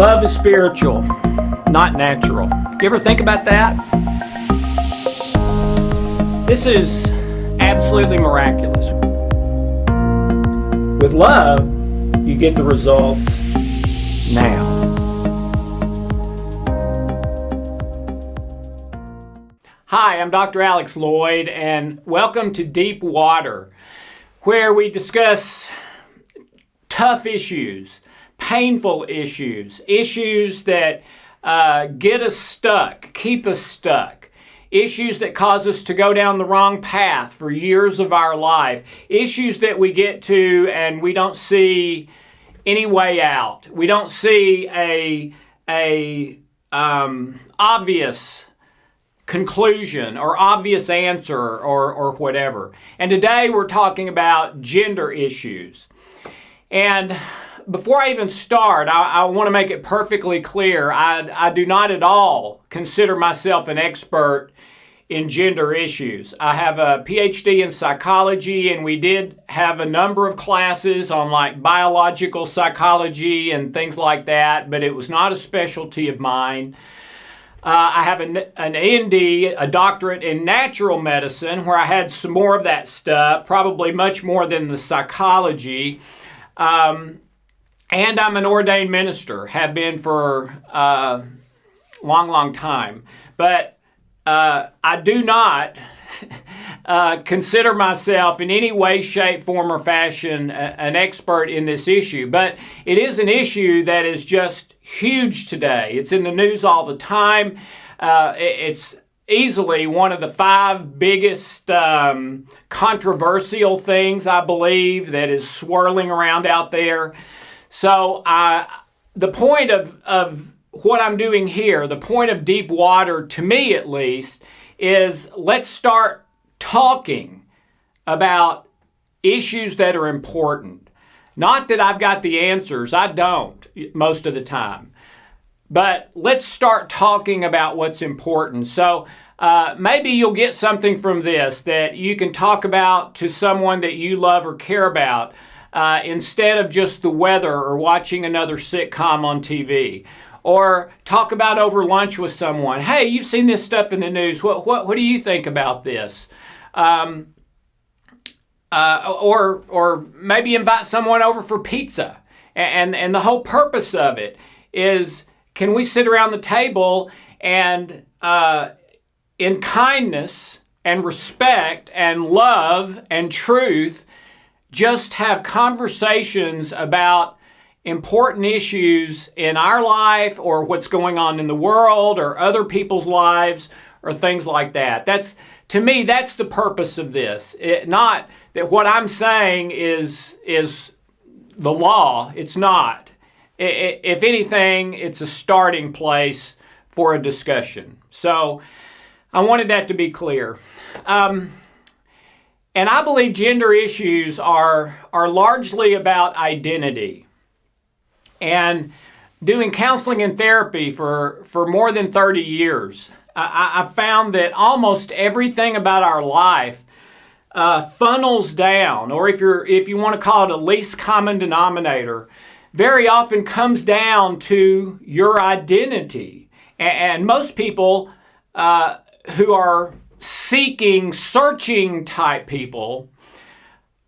Love is spiritual, not natural. You ever think about that? This is absolutely miraculous. With love, you get the results now. Hi, I'm Dr. Alex Loyd, and welcome to Deep Water, where we discuss tough issues, painful issues, issues that get us stuck, keep us stuck, issues that cause us to go down the wrong path for years of our life, issues that we get to and we don't see any way out. We don't see a obvious conclusion or obvious answer or whatever. And today we're talking about gender issues. And before I even start, I want to make it perfectly clear, I do not at all consider myself an expert in gender issues. I have a PhD in psychology, and we did have a number of classes on like biological psychology and things like that, but it was not a specialty of mine. I have an A&D, a doctorate in natural medicine, where I had some more of that stuff, probably much more than the psychology. And I'm an ordained minister, have been for a long time. But I do not consider myself in any way, shape, form, or fashion an expert in this issue. But it is an issue that is just huge today. It's in the news all the time. It's easily one of the 5 biggest controversial things, I believe, that is swirling around out there. So the point of what I'm doing here, the point of Deep Water, to me at least, is let's start talking about issues that are important. Not that I've got the answers, I don't most of the time. But let's start talking about what's important. So maybe you'll get something from this that you can talk about to someone that you love or care about instead of just the weather or watching another sitcom on TV. Or talk about over lunch with someone. Hey, you've seen this stuff in the news. What do you think about this? Or maybe invite someone over for pizza. And the whole purpose of it is, can we sit around the table and in kindness and respect and love and truth, just have conversations about important issues in our life or what's going on in the world or other people's lives or things like that. To me, that's the purpose of this. Not that what I'm saying is the law. It's not. If anything, it's a starting place for a discussion. So I wanted that to be clear. And I believe gender issues are largely about identity. And doing counseling and therapy for more than 30 years, I found that almost everything about our life funnels down, or if you want to call it a least common denominator, very often comes down to your identity. And most people who are searching type people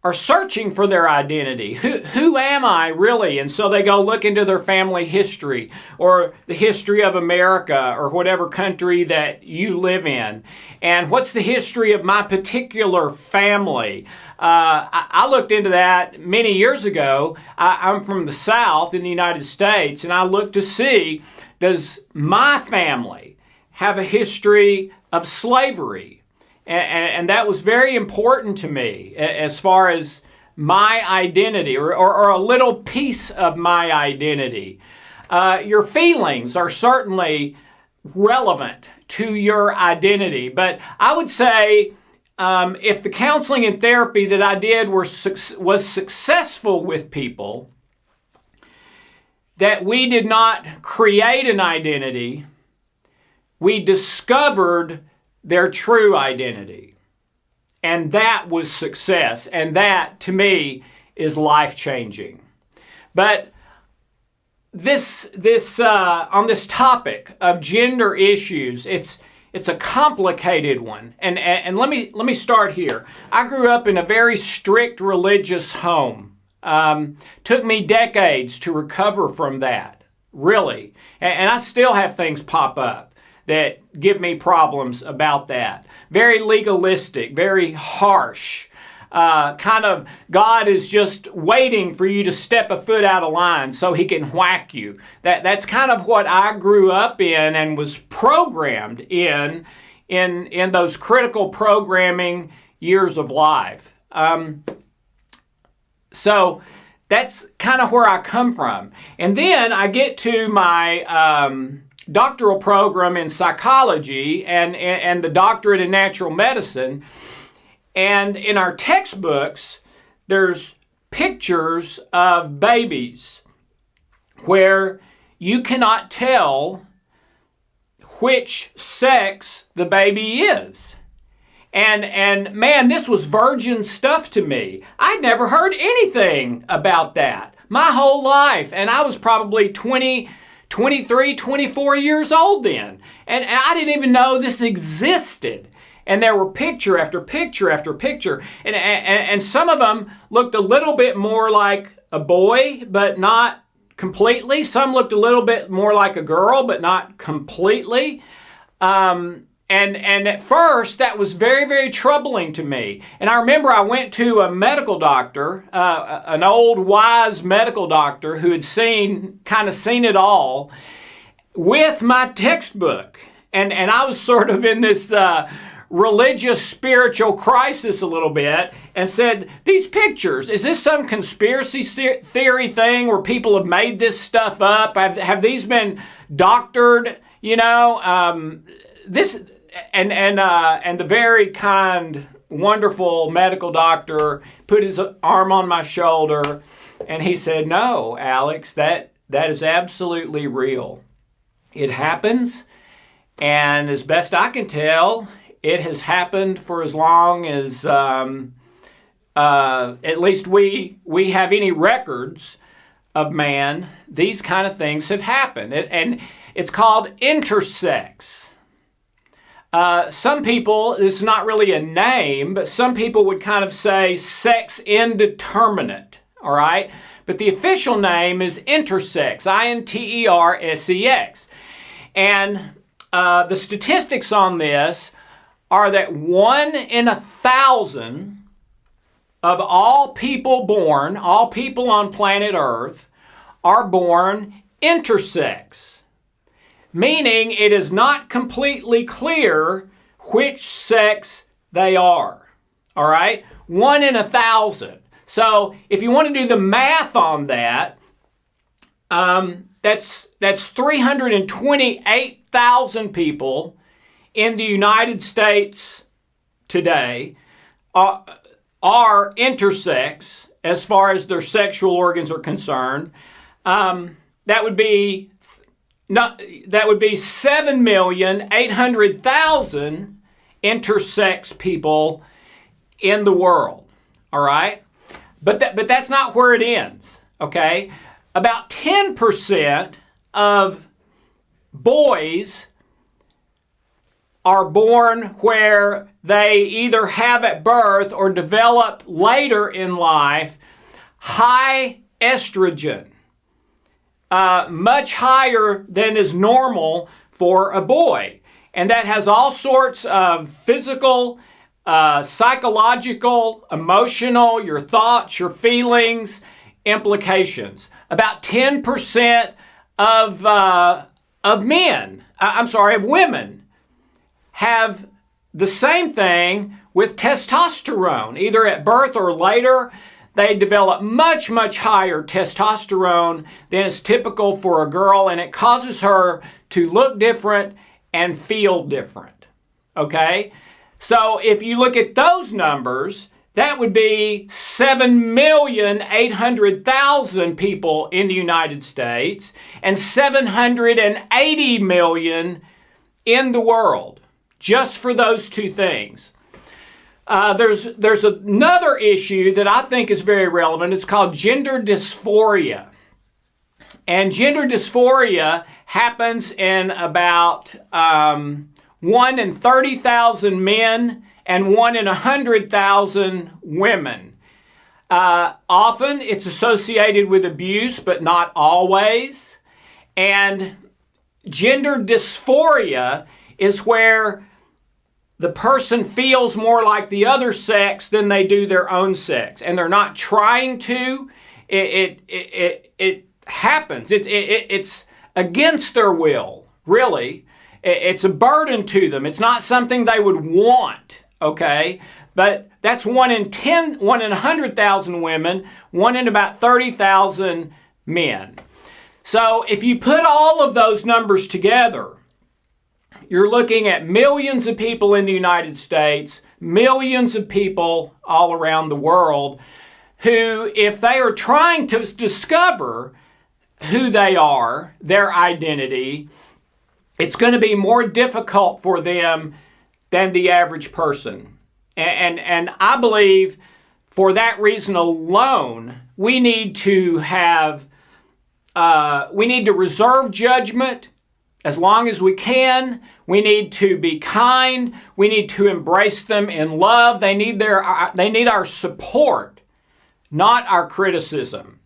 are searching for their identity. Who am I really? And so they go look into their family history or the history of America or whatever country that you live in. And what's the history of my particular family? I looked into that many years ago. I'm from the South in the United States, and I looked to see, does my family have a history of slavery? And that was very important to me as far as my identity or a little piece of my identity. Your feelings are certainly relevant to your identity. But I would say if the counseling and therapy that I did was successful with people, that we did not create an identity, we discovered their true identity. And that was success. And that, to me, is life-changing. But on this topic of gender issues, it's a complicated one, and let me start here. I grew up in a very strict religious home. Took me decades to recover from that, really, and I still have things pop up that give me problems about that. Very legalistic, very harsh. Kind of God is just waiting for you to step a foot out of line so he can whack you. That's kind of what I grew up in and was programmed in those critical programming years of life. So that's kind of where I come from. And then I get to my doctoral program in psychology and the doctorate in natural medicine. And in our textbooks, there's pictures of babies where you cannot tell which sex the baby is. And man, this was virgin stuff to me. I'd never heard anything about that my whole life. And I was probably 23, 24 years old then. And I didn't even know this existed. And there were picture after picture after picture. And some of them looked a little bit more like a boy, but not completely. Some looked a little bit more like a girl, but not completely. And at first, that was very, very troubling to me. And I remember I went to a medical doctor, an old, wise medical doctor who had seen it all, with my textbook. And I was sort of in this religious spiritual crisis a little bit, and said, these pictures, is this some conspiracy theory thing where people have made this stuff up? Have these been doctored? This and the very kind, wonderful medical doctor put his arm on my shoulder, and he said, no, Alex, that is absolutely real. It happens, and as best I can tell, it has happened for as long as at least we have any records of man. These kind of things have happened. And it's called intersex. Some people, this is not really a name, but some people would kind of say sex indeterminate, all right? But the official name is intersex, intersex. And the statistics on this are that 1 in 1,000 of all people on planet Earth, are born intersex, meaning it is not completely clear which sex they are. All right? 1 in 1,000. So if you want to do the math on that, that's 328,000 people in the United States today are intersex as far as their sexual organs are concerned. That would be 7,800,000 intersex people in the world. All right, but that's not where it ends. Okay, about 10% of boys are born where they either have at birth or develop later in life high estrogen, much higher than is normal for a boy. And that has all sorts of physical, psychological, emotional, your thoughts, your feelings, implications. About 10% of women have the same thing with testosterone. Either at birth or later, they develop much, much higher testosterone than is typical for a girl, and it causes her to look different and feel different. Okay? So if you look at those numbers, that would be 7,800,000 people in the United States and 780 million in the world. Just for those two things. There's another issue that I think is very relevant. It's called gender dysphoria. And gender dysphoria happens in about 1 in 30,000 men and 1 in 100,000 women. Often it's associated with abuse, but not always. And gender dysphoria is where the person feels more like the other sex than they do their own sex, and they're not trying to. It happens. It's against their will, really. It's a burden to them. It's not something they would want, okay? But that's 1 in 100,000 women, 1 in about 30,000 men. So if you put all of those numbers together, you're looking at millions of people in the United States, millions of people all around the world who, if they are trying to discover who they are, their identity, it's going to be more difficult for them than the average person. And I believe for that reason alone, we need to reserve judgment as long as we can. We need to be kind. We need to embrace them in love. They need our support, not our criticism.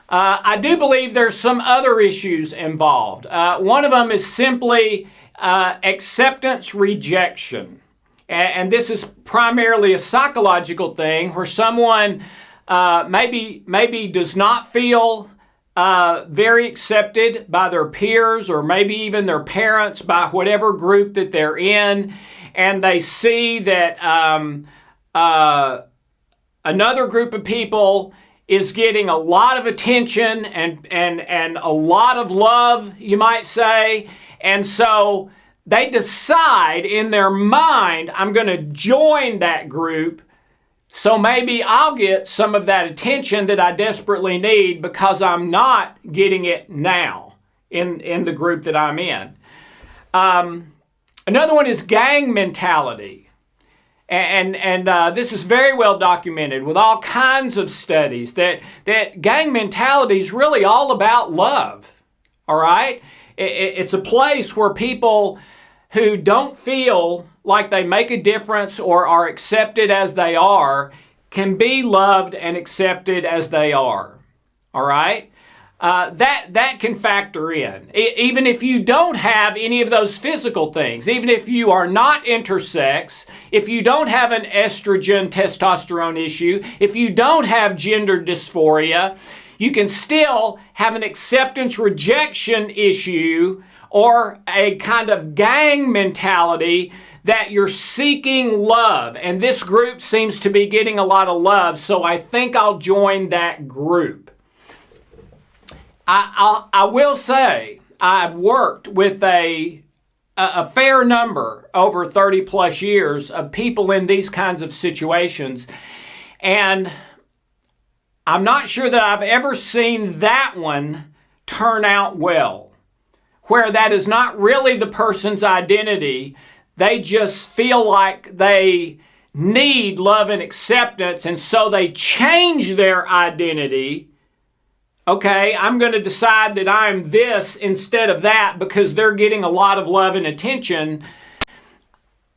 I do believe there's some other issues involved. One of them is simply acceptance rejection. And this is primarily a psychological thing where someone maybe does not feel very accepted by their peers or maybe even their parents, by whatever group that they're in, and they see that another group of people is getting a lot of attention and a lot of love, you might say, and so they decide in their mind, I'm going to join that group, so maybe I'll get some of that attention that I desperately need because I'm not getting it now in the group that I'm in. Another one is gang mentality. And this is very well documented with all kinds of studies that gang mentality is really all about love, all right? It's a place where people who don't feel like they make a difference or are accepted as they are can be loved and accepted as they are, all right? That can factor in. Even if you don't have any of those physical things, even if you are not intersex, if you don't have an estrogen testosterone issue, if you don't have gender dysphoria, you can still have an acceptance rejection issue or a kind of gang mentality that you're seeking love. And this group seems to be getting a lot of love, so I think I'll join that group. I will say I've worked with a fair number over 30 plus years of people in these kinds of situations, and I'm not sure that I've ever seen that one turn out well, where that is not really the person's identity. They just feel like they need love and acceptance, and so they change their identity. Okay, I'm going to decide that I'm this instead of that because they're getting a lot of love and attention.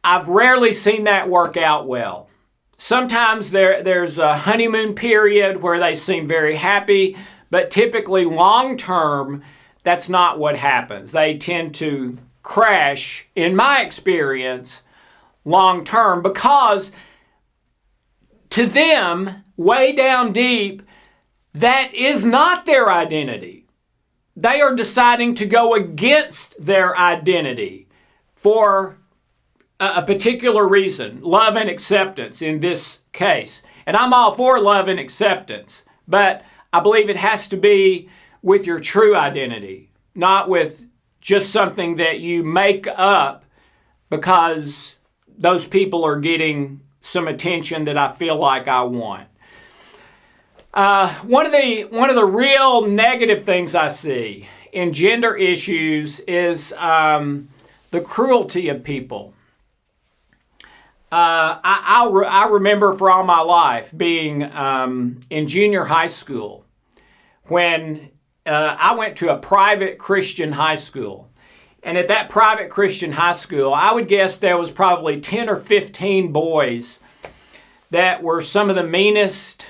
I've rarely seen that work out well. Sometimes there's a honeymoon period where they seem very happy, but typically long term, that's not what happens. They tend to crash, in my experience, long term, because to them, way down deep, that is not their identity. They are deciding to go against their identity for a particular reason, love and acceptance in this case. And I'm all for love and acceptance, but I believe it has to be with your true identity, not with just something that you make up because those people are getting some attention that I feel like I want. One of the real negative things I see in gender issues is the cruelty of people. I remember for all my life being in junior high school when I went to a private Christian high school. And at that private Christian high school, I would guess there was probably 10 or 15 boys that were some of the meanest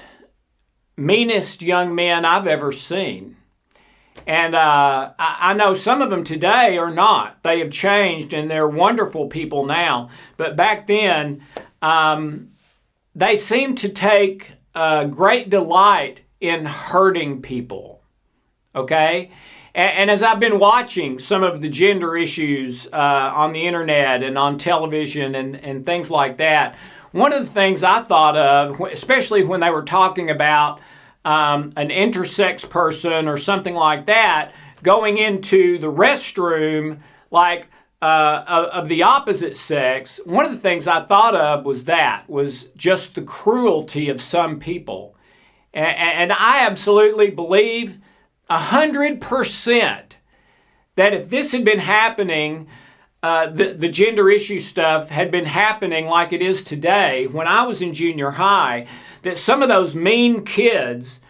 young men I've ever seen. And I know some of them today are not. They have changed and they're wonderful people now. But back then, they seemed to take great delight in hurting people. Okay? And as I've been watching some of the gender issues on the internet and on television and things like that, one of the things I thought of, especially when they were talking about an intersex person or something like that going into the restroom like of the opposite sex, one of the things I thought of was just the cruelty of some people. And I absolutely believe 100% that if this had been happening, the gender issue stuff had been happening like it is today when I was in junior high, that some of those mean kids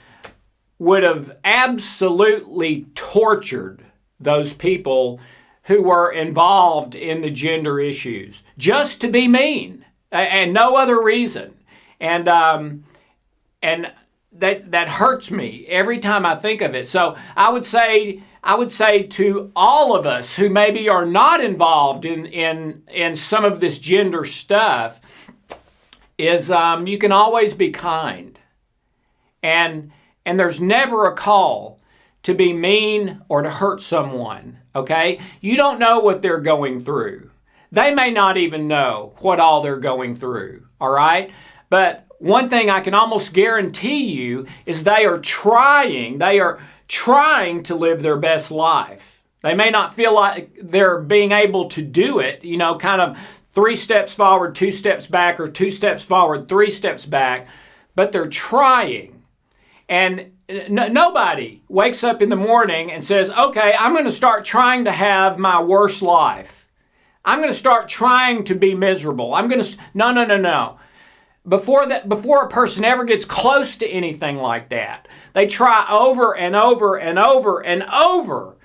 would have absolutely tortured those people who were involved in the gender issues just to be mean and no other reason. And that hurts me every time I think of it. So I would say to all of us who maybe are not involved in some of this gender stuff is you can always be kind. And there's never a call to be mean or to hurt someone, okay? You don't know what they're going through. They may not even know what all they're going through, all right? But one thing I can almost guarantee you is they are trying to live their best life. They may not feel like they're being able to do it, kind of 3 steps forward, 2 steps back, or 2 steps forward, 3 steps back, but they're trying. And nobody wakes up in the morning and says, okay, I'm going to start trying to have my worst life. I'm going to start trying to be miserable. No. Before a person ever gets close to anything like that, they try over and over and over and over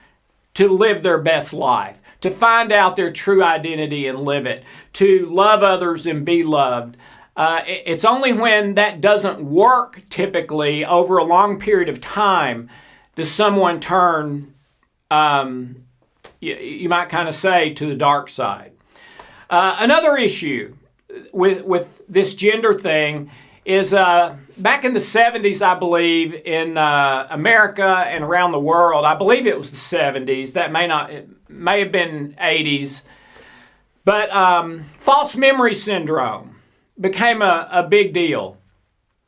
to live their best life, to find out their true identity and live it, to love others and be loved. It's only when that doesn't work typically over a long period of time does someone turn, you might kind of say, to the dark side. Another issue with this gender thing is back in the 70s, I believe, in America and around the world. I believe it was the 70s. It may have been 80s. But false memory syndrome became a big deal.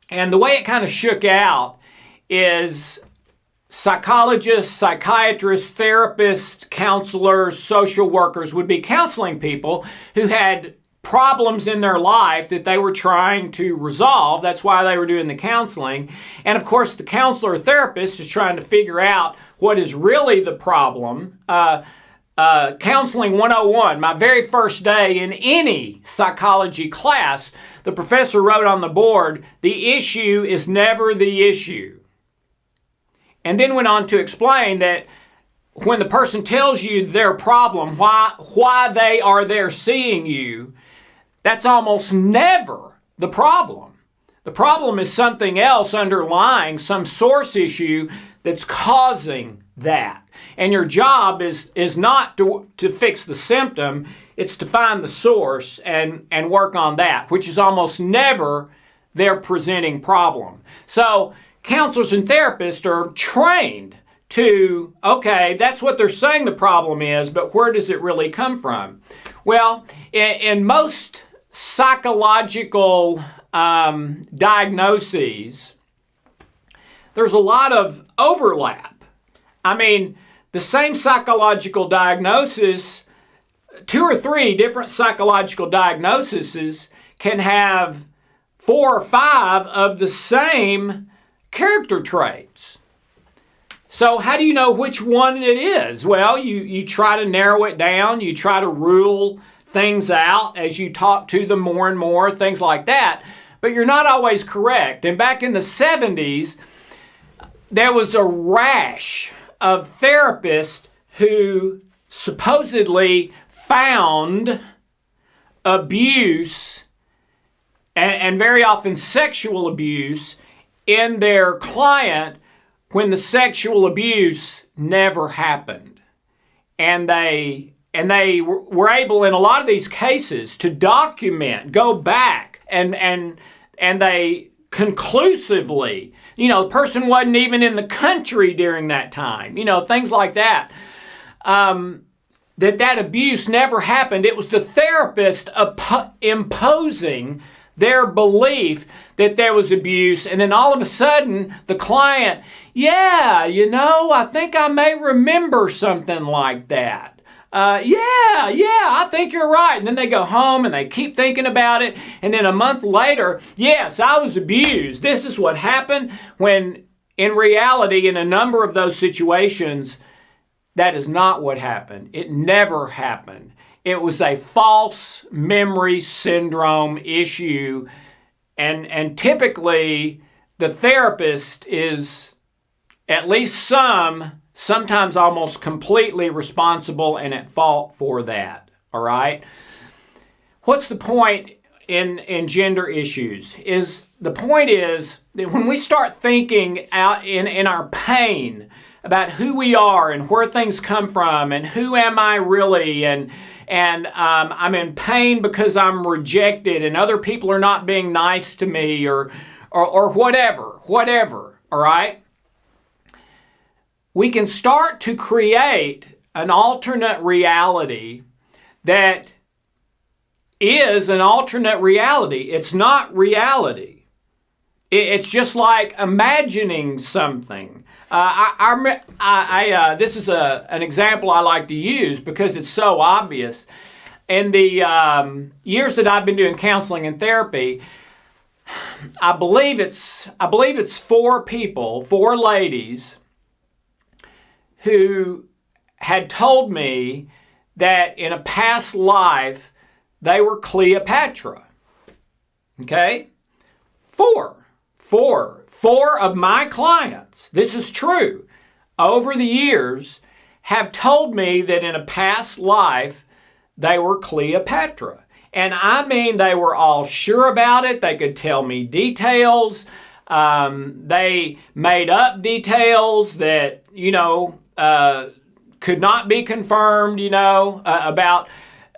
And the way it kind of shook out is psychologists, psychiatrists, therapists, counselors, social workers would be counseling people who had problems in their life that they were trying to resolve. That's why they were doing the counseling. And of course, the counselor or therapist is trying to figure out what is really the problem. Counseling 101, my very first day in any psychology class, the professor wrote on the board, the issue is never the issue. And then went on to explain that when the person tells you their problem, why they are there seeing you, that's almost never the problem. The problem is something else underlying, some source issue that's causing that. And your job is not to fix the symptom, it's to find the source and work on that, which is almost never their presenting problem. So counselors and therapists are trained to, okay, that's what they're saying the problem is, but where does it really come from? Well, in most psychological diagnoses, there's a lot of overlap. I mean, the same psychological diagnosis, 2 or 3 different psychological diagnoses can have 4 or 5 of the same character traits. So how do you know which one it is? Well, you try to narrow it down, you try to rule things out as you talk to them more and more, things like that, but you're not always correct. And back in the 70s, there was a rash of therapists who supposedly found abuse and very often sexual abuse in their client when the sexual abuse never happened. And they were able in a lot of these cases to document, go back, and they conclusively, the person wasn't even in the country during that time, things like that. That abuse never happened. It was the therapist imposing their belief that there was abuse, and then all of a sudden the client, I think I may remember something like that. I think you're right. And then they go home and they keep thinking about it, and then a month later, yes, I was abused. This is what happened, when in reality, in a number of those situations, that is not what happened. It never happened. It was a false memory syndrome issue. And typically, the therapist is at least sometimes almost completely responsible and at fault for that. All right? What's the point in gender issues? The point is that when we start thinking out in our pain about who we are and where things come from and who am I really, and I'm in pain because I'm rejected and other people are not being nice to me or whatever, all right? We can start to create an alternate reality that is an alternate reality. It's not reality. It's just like imagining something. This is an example I like to use because it's so obvious. In the years that I've been doing counseling and therapy, I believe it's 4 ladies who had told me that in a past life they were Cleopatra. Okay? 4 of my clients, this is true, over the years have told me that in a past life they were Cleopatra. And I mean, they were all sure about it. They could tell me details. They made up details that, could not be confirmed, about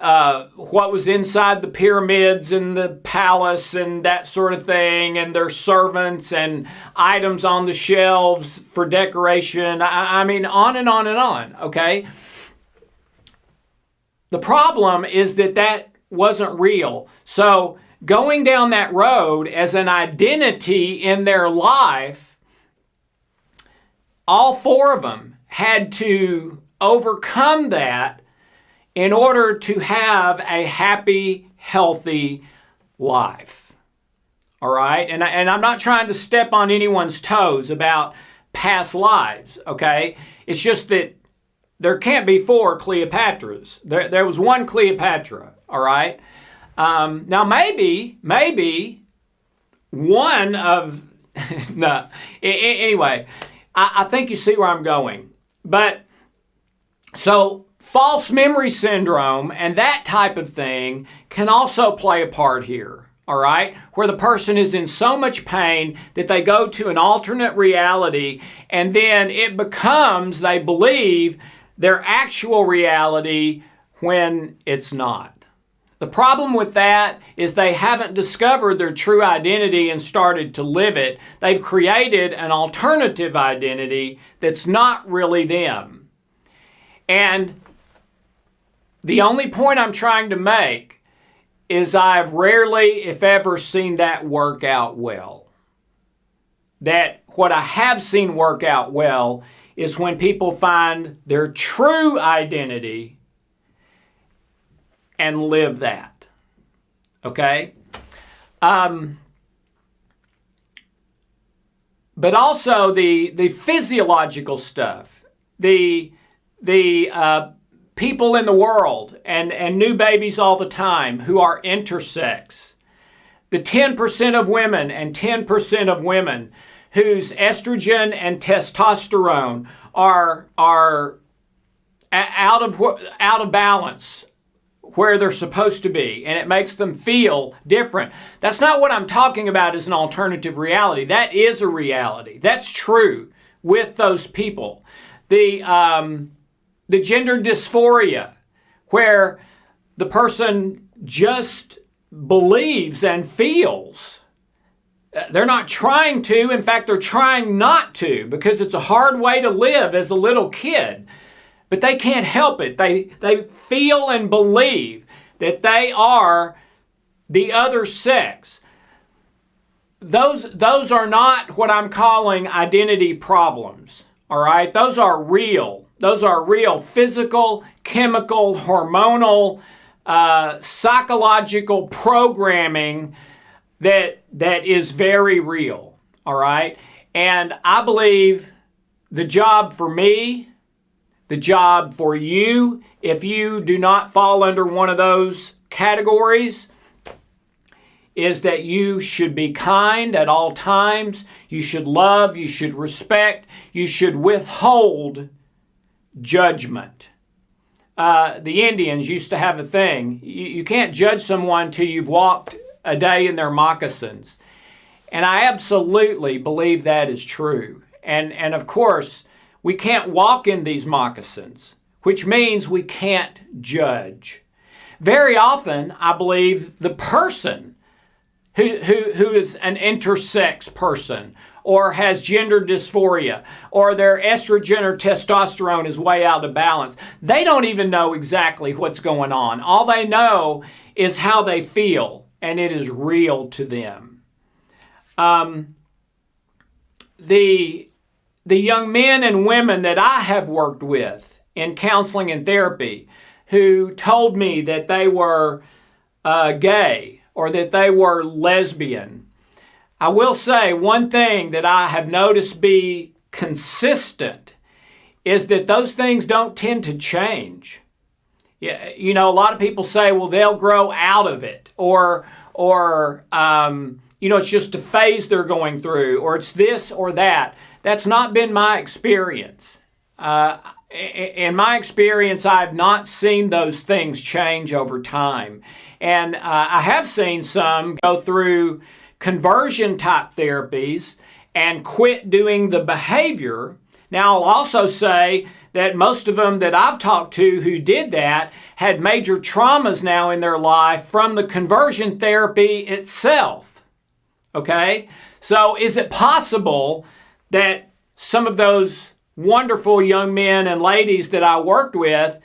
what was inside the pyramids and the palace and that sort of thing, and their servants and items on the shelves for decoration. I mean, on and on and on, okay? The problem is that wasn't real. So going down that road as an identity in their life, all 4 of them had to overcome that in order to have a happy, healthy life. All right? And I'm not trying to step on anyone's toes about past lives, okay? It's just that there can't be 4 Cleopatras. There was one Cleopatra, all right? Now, maybe one of... no. Anyway, I think you see where I'm going. But, so... false memory syndrome and that type of thing can also play a part here, all right? Where the person is in so much pain that they go to an alternate reality, and then it becomes, they believe, their actual reality when it's not. The problem with that is they haven't discovered their true identity and started to live it. They've created an alternative identity that's not really them. And the only point I'm trying to make is I've rarely, if ever, seen that work out well. That what I have seen work out well is when people find their true identity and live that. Okay? But also the physiological stuff, the people in the world and new babies all the time who are intersex. The 10% of women and 10% of women whose estrogen and testosterone are out of balance where they're supposed to be, and it makes them feel different. That's not what I'm talking about as an alternative reality. That is a reality. That's true with those people. The gender dysphoria, where the person just believes and feels. They're not trying to. In fact, they're trying not to, because it's a hard way to live as a little kid. But they can't help it. They feel and believe that they are the other sex. Those are not what I'm calling identity problems. All right? Those are real. Those are real physical, chemical, hormonal, psychological programming that is very real. All right? And I believe the job for me, the job for you, if you do not fall under one of those categories, is that you should be kind at all times. You should love, you should respect, you should withhold judgment. The Indians used to have a thing. You can't judge someone till you've walked a day in their moccasins. And I absolutely believe that is true. And of course, we can't walk in these moccasins, which means we can't judge. Very often, I believe the person who is an intersex person or has gender dysphoria or their estrogen or testosterone is way out of balance, they don't even know exactly what's going on. All they know is how they feel, and it is real to them. The young men and women that I have worked with in counseling and therapy who told me that they were gay or that they were lesbian, I will say one thing that I have noticed be consistent is that those things don't tend to change. Yeah, you know, a lot of people say, well, they'll grow out of it, or it's just a phase they're going through, or it's this or that. That's not been my experience. In my experience, I've not seen those things change over time. And I have seen some go through conversion type therapies and quit doing the behavior. Now, I'll also say that most of them that I've talked to who did that had major traumas now in their life from the conversion therapy itself. Okay? So is it possible that some of those wonderful young men and ladies that I worked with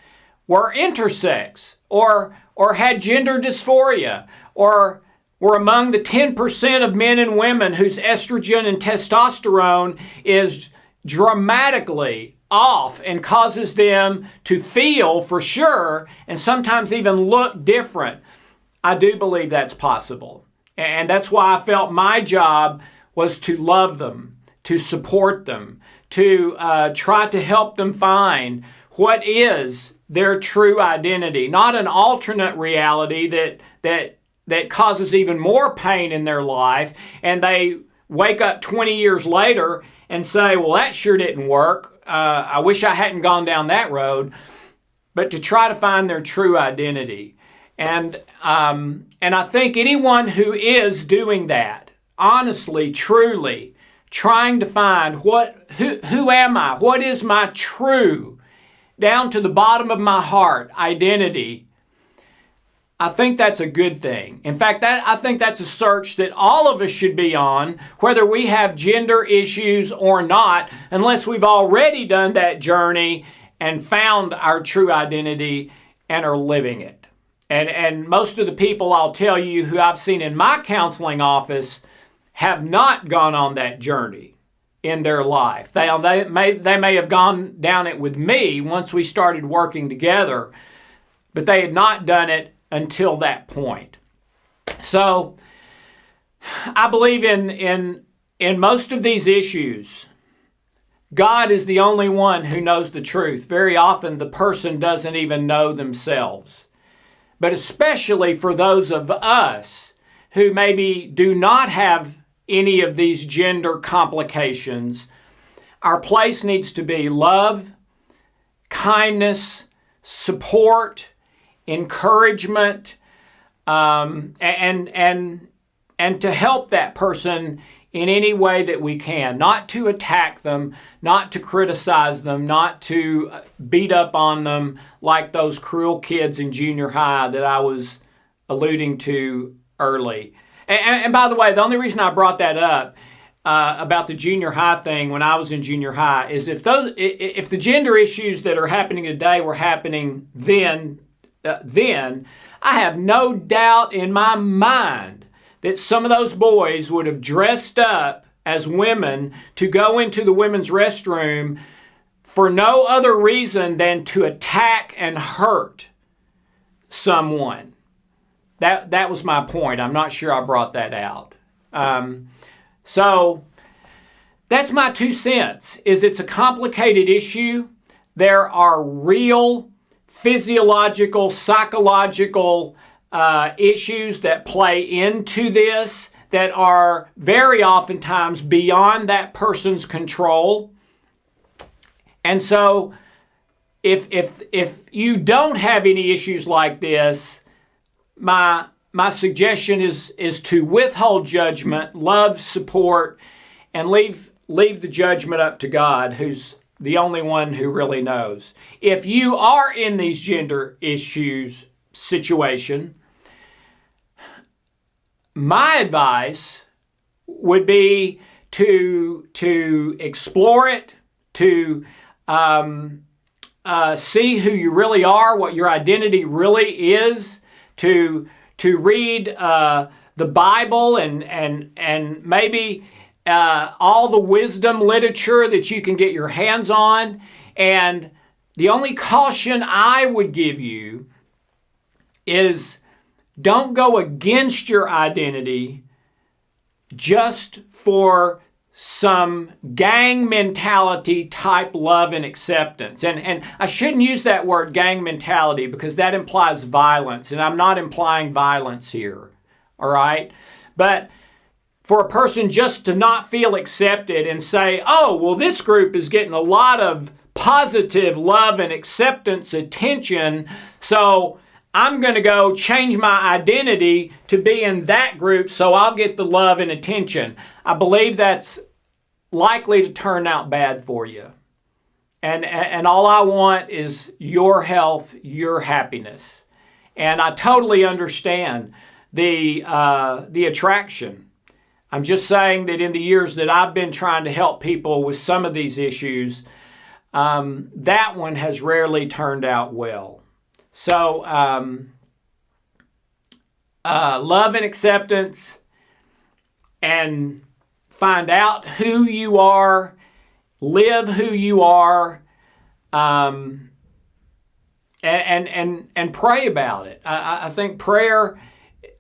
were intersex or had gender dysphoria or were among the 10% of men and women whose estrogen and testosterone is dramatically off and causes them to feel for sure and sometimes even look different? I do believe that's possible. And that's why I felt my job was to love them, to support them, to try to help them find what is their true identity, not an alternate reality that causes even more pain in their life, and they wake up 20 years later and say, well, that sure didn't work. I wish I hadn't gone down that road. But to try to find their true identity. And I think anyone who is doing that, honestly, truly, trying to find who am I? What is my true, down to the bottom of my heart, identity? I think that's a good thing. In fact, I think that's a search that all of us should be on, whether we have gender issues or not, unless we've already done that journey and found our true identity and are living it. And most of the people I'll tell you who I've seen in my counseling office have not gone on that journey in their life. They may have gone down it with me once we started working together, but they had not done it until that point. So I believe in most of these issues, God is the only one who knows the truth. Very often the person doesn't even know themselves. But especially for those of us who maybe do not have any of these gender complications, our place needs to be love, kindness, support, encouragement, and to help that person in any way that we can, not to attack them, not to criticize them, not to beat up on them like those cruel kids in junior high that I was alluding to early. And by the way, the only reason I brought that up about the junior high thing when I was in junior high is if the gender issues that are happening today were happening then, I have no doubt in my mind that some of those boys would have dressed up as women to go into the women's restroom for no other reason than to attack and hurt someone. That was my point. I'm not sure I brought that out. So that's my 2 cents, is it's a complicated issue. There are real physiological, psychological issues that play into this that are very oftentimes beyond that person's control. And so if you don't have any issues like this, my suggestion is to withhold judgment, love, support, and leave the judgment up to God, who's the only one who really knows. If you are in these gender issues situation, my advice would be to explore it, to see who you really are, what your identity really is, to read the Bible and maybe all the wisdom literature that you can get your hands on. And the only caution I would give you is don't go against your identity just for some gang mentality type love and acceptance. And I shouldn't use that word gang mentality because that implies violence, and I'm not implying violence here, all right? But for a person just to not feel accepted and say, oh, well, this group is getting a lot of positive love and acceptance attention, so I'm going to go change my identity to be in that group so I'll get the love and attention. I believe that's likely to turn out bad for you. And all I want is your health, your happiness. And I totally understand the attraction. I'm just saying that in the years that I've been trying to help people with some of these issues, that one has rarely turned out well. So, love and acceptance, and find out who you are, live who you are, and pray about it. I think prayer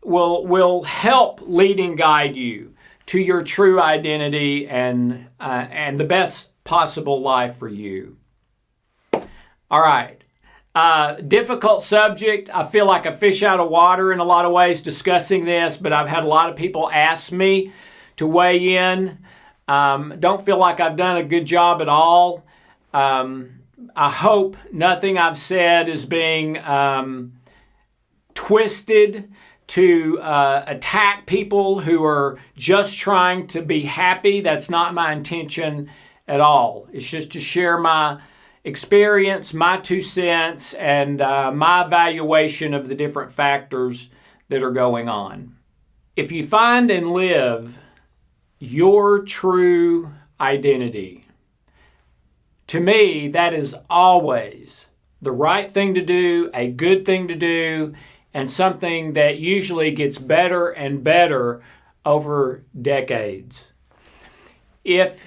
will help lead and guide you to your true identity and the best possible life for you. All right. Difficult subject. I feel like a fish out of water in a lot of ways discussing this, but I've had a lot of people ask me to weigh in. Don't feel like I've done a good job at all. I hope nothing I've said is being twisted to attack people who are just trying to be happy. That's not my intention at all. It's just to share my experience, my 2 cents, and my evaluation of the different factors that are going on. If you find and live your true identity, to me, that is always the right thing to do, a good thing to do, and something that usually gets better and better over decades. If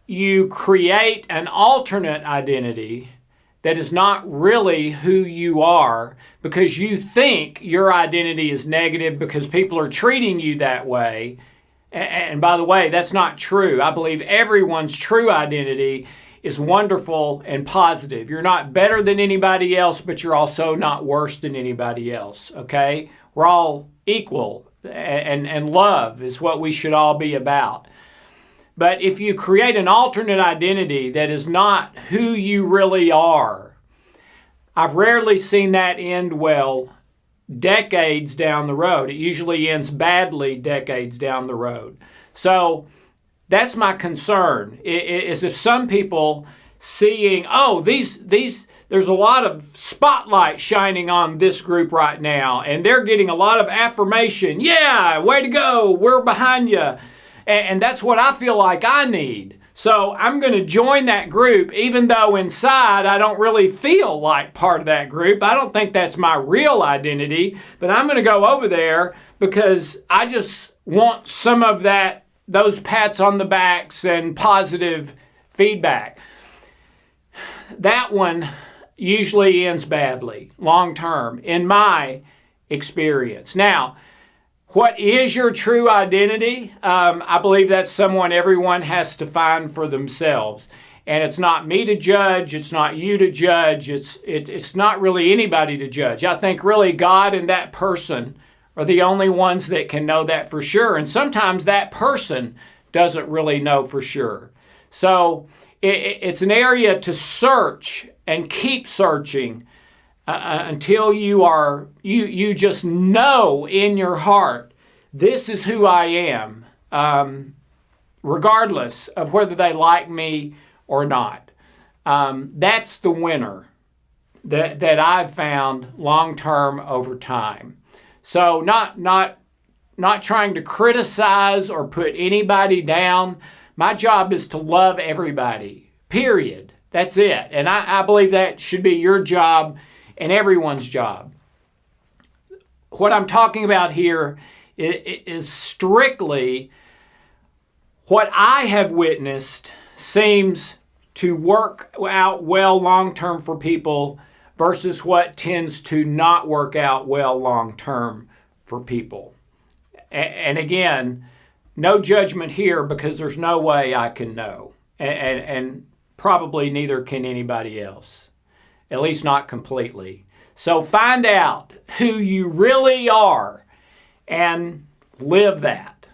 you create an alternate identity that is not really who you are because you think your identity is negative because people are treating you that way. And by the way, that's not true. I believe everyone's true identity is wonderful and positive. You're not better than anybody else, but you're also not worse than anybody else, okay? We're all equal, and love is what we should all be about. But if you create an alternate identity that is not who you really are, I've rarely seen that end well decades down the road. It usually ends badly decades down the road. So that's my concern, is if some people seeing, oh, there's a lot of spotlight shining on this group right now, and they're getting a lot of affirmation. Yeah, way to go, we're behind you. And that's what I feel like I need. So I'm going to join that group, even though inside I don't really feel like part of that group. I don't think that's my real identity, but I'm going to go over there because I just want some of those pats on the backs and positive feedback. That one usually ends badly, long term, in my experience. Now, what is your true identity? I believe that's someone everyone has to find for themselves. And it's not me to judge. It's not you to judge. It's not really anybody to judge. I think really God and that person are the only ones that can know that for sure. And sometimes that person doesn't really know for sure. So it's an area to search and keep searching until you just know in your heart, this is who I am, regardless of whether they like me or not. That's the winner that I've found long-term over time. So not trying to criticize or put anybody down. My job is to love everybody, period. That's it. And I believe that should be your job and everyone's job. What I'm talking about here is strictly what I have witnessed seems to work out well long-term for people versus what tends to not work out well long-term for people. And again, no judgment here because there's no way I can know. And probably neither can anybody else, at least not completely. So find out who you really are and live that.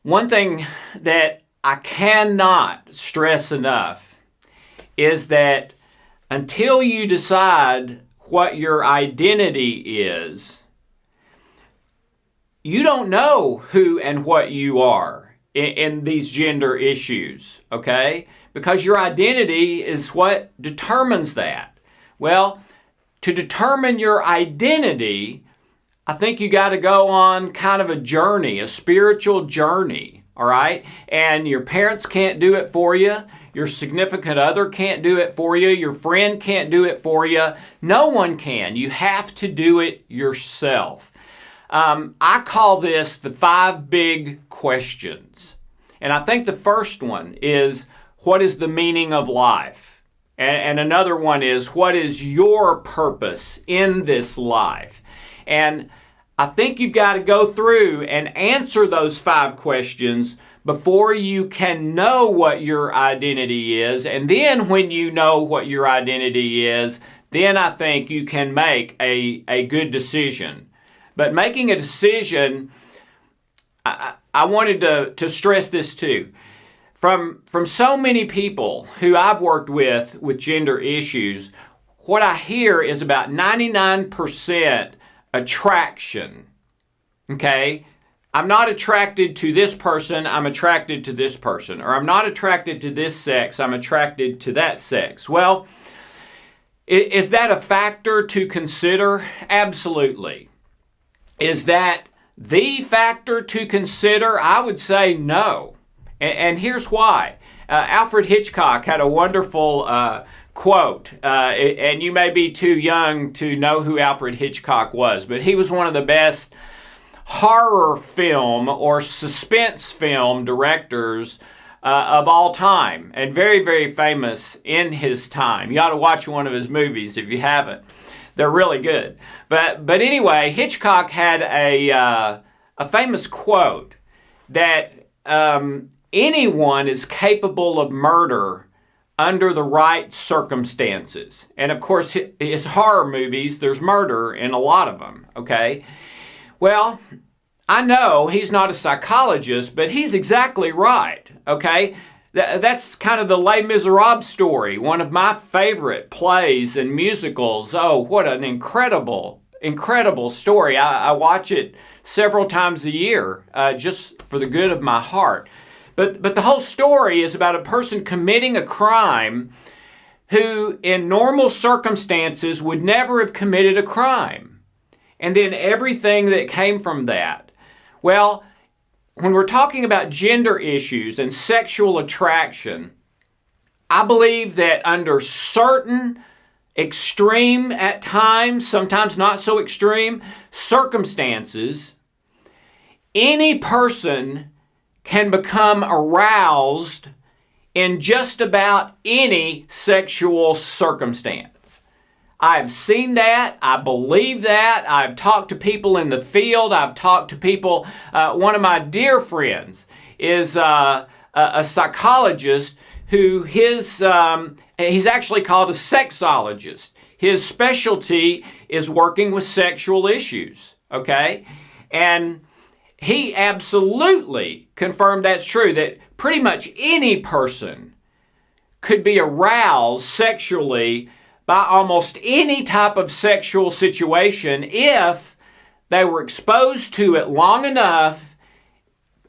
One thing that I cannot stress enough is that until you decide what your identity is, you don't know who and what you are in these gender issues, okay? Because your identity is what determines that. Well, to determine your identity, I think you got to go on kind of a journey, a spiritual journey, all right? And your parents can't do it for you. Your significant other can't do it for you. Your friend can't do it for you. No one can. You have to do it yourself. I call this the 5 big questions. And I think the first one is, what is the meaning of life? And another one is, what is your purpose in this life? And I think you've got to go through and answer those 5 questions before you can know what your identity is. And then when you know what your identity is, then I think you can make a good decision. But making a decision, I wanted to stress this too. From so many people who I've worked with gender issues, what I hear is about 99% attraction. Okay? I'm not attracted to this person, I'm attracted to this person. Or I'm not attracted to this sex, I'm attracted to that sex. Well, is that a factor to consider? Absolutely. Is that the factor to consider? I would say no. And here's why. Alfred Hitchcock had a wonderful quote, and you may be too young to know who Alfred Hitchcock was, but he was one of the best horror film or suspense film directors of all time, and very, very famous in his time. You ought to watch one of his movies if you haven't. They're really good. But anyway, Hitchcock had a famous quote that anyone is capable of murder under the right circumstances. And of course, his horror movies, there's murder in a lot of them, okay? Well, I know he's not a psychologist, but he's exactly right, okay? That's kind of the Les Miserables story, one of my favorite plays and musicals. Oh, what an incredible, incredible story. I watch it several times a year just for the good of my heart. But the whole story is about a person committing a crime who in normal circumstances would never have committed a crime. And then everything that came from that. Well, when we're talking about gender issues and sexual attraction, I believe that under certain extreme at times, sometimes not so extreme, circumstances, any person can become aroused in just about any sexual circumstance. I've seen that. I believe that. I've talked to people in the field. I've talked to people. One of my dear friends is a psychologist who he's actually called a sexologist. His specialty is working with sexual issues, okay? And he absolutely confirmed that's true, that pretty much any person could be aroused sexually by almost any type of sexual situation if they were exposed to it long enough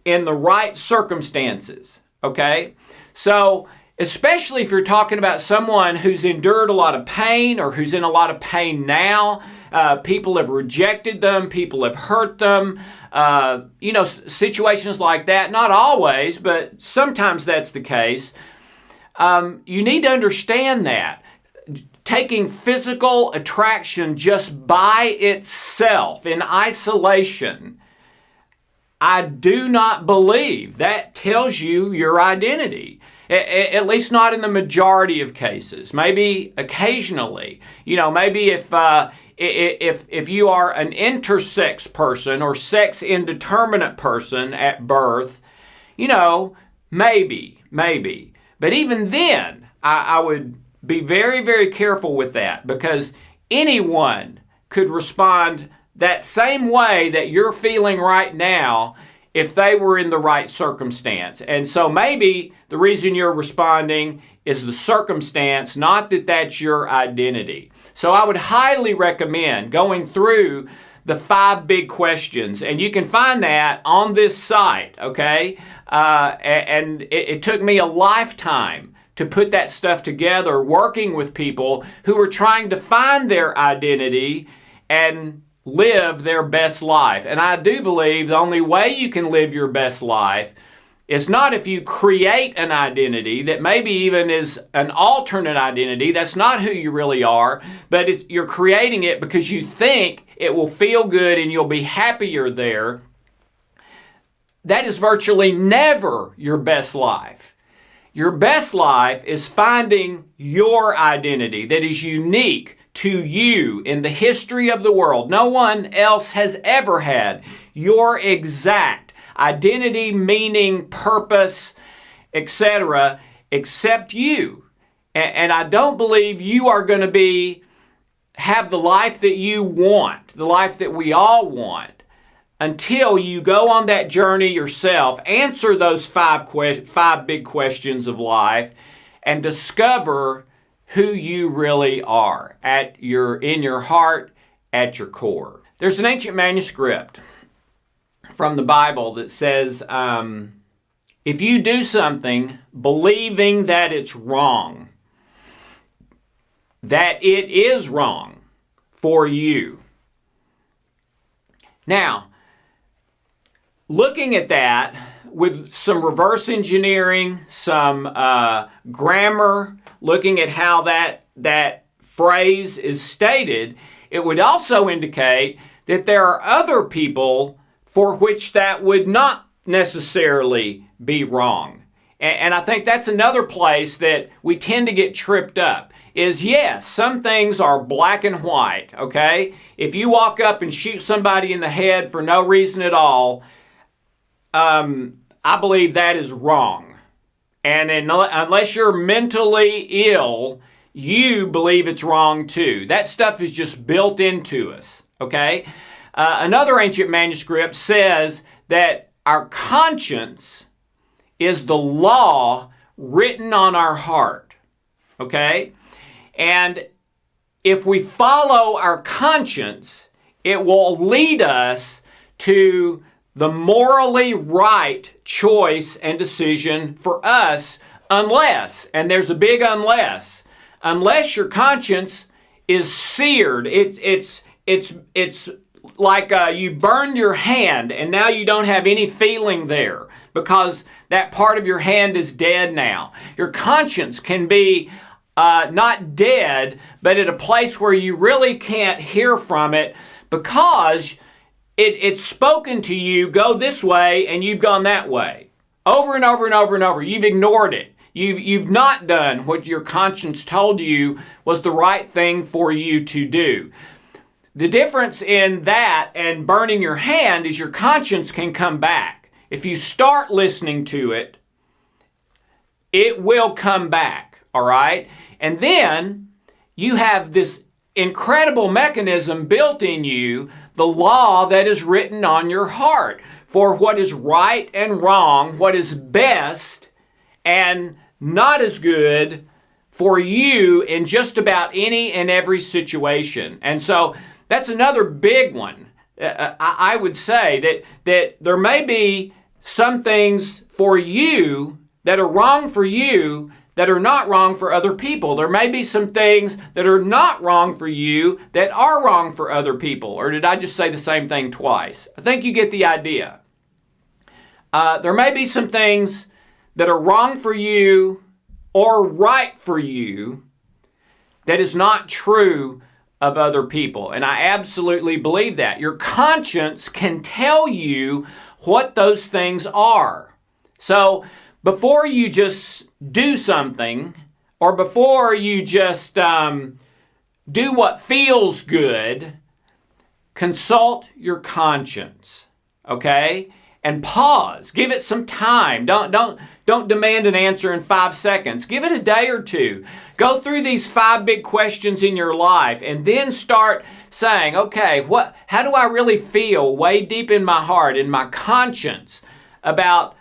in the right circumstances, okay? So, especially if you're talking about someone who's endured a lot of pain or who's in a lot of pain now, people have rejected them, people have hurt them, situations like that. Not always, but sometimes that's the case. You need to understand that. Taking physical attraction just by itself, in isolation, I do not believe that tells you your identity. At least not in the majority of cases. Maybe occasionally. Maybe if you are an intersex person or sex indeterminate person at birth, maybe. But even then, I would be very, very careful with that, because anyone could respond that same way that you're feeling right now if they were in the right circumstance. And so maybe the reason you're responding is the circumstance, not that that's your identity. So I would highly recommend going through the 5 big questions, and you can find that on this site, okay? And it took me a lifetime to put that stuff together, working with people who were trying to find their identity and live their best life. And I do believe the only way you can live your best life is not if you create an identity that maybe even is an alternate identity. That's not who you really are, but you're creating it because you think it will feel good and you'll be happier there. That is virtually never your best life. Your best life is finding your identity that is unique to you in the history of the world. No one else has ever had your exact identity, meaning, purpose, etc., except you. And I don't believe you are going to have the life that you want, the life that we all want, until you go on that journey yourself, answer those 5 big questions of life, and discover who you really are in your heart, at your core. There's an ancient manuscript from the Bible that says, if you do something believing that it's wrong, that it is wrong for you. Now, looking at that with some reverse engineering, some grammar, looking at how that phrase is stated, it would also indicate that there are other people for which that would not necessarily be wrong. And I think that's another place that we tend to get tripped up, is yes, some things are black and white, okay? If you walk up and shoot somebody in the head for no reason at all, I believe that is wrong. And unless you're mentally ill, you believe it's wrong too. That stuff is just built into us, okay? Another ancient manuscript says that our conscience is the law written on our heart. Okay? And if we follow our conscience, it will lead us to the morally right choice and decision for us, unless, and there's a big unless your conscience is seared. It's like you burned your hand and now you don't have any feeling there because that part of your hand is dead now. Your conscience can be not dead, but at a place where you really can't hear from it because it's spoken to you, go this way, and you've gone that way. Over and over and over and over. You've ignored it. You've not done what your conscience told you was the right thing for you to do. The difference in that and burning your hand is your conscience can come back. If you start listening to it, it will come back, all right? And then you have this incredible mechanism built in you, the law that is written on your heart for what is right and wrong, what is best and not as good for you in just about any and every situation. And so that's another big one. I would say that there may be some things for you that are wrong for you that are not wrong for other people. There may be some things that are not wrong for you that are wrong for other people. Or did I just say the same thing twice? I think you get the idea. There may be some things that are wrong for you or right for you that is not true of other people. And I absolutely believe that. Your conscience can tell you what those things are. So before you just do something, or before you just do what feels good, consult your conscience, okay? And pause. Give it some time. Don't demand an answer in 5 seconds. Give it a day or two. Go through these 5 big questions in your life and then start saying, okay, how do I really feel way deep in my heart, in my conscience about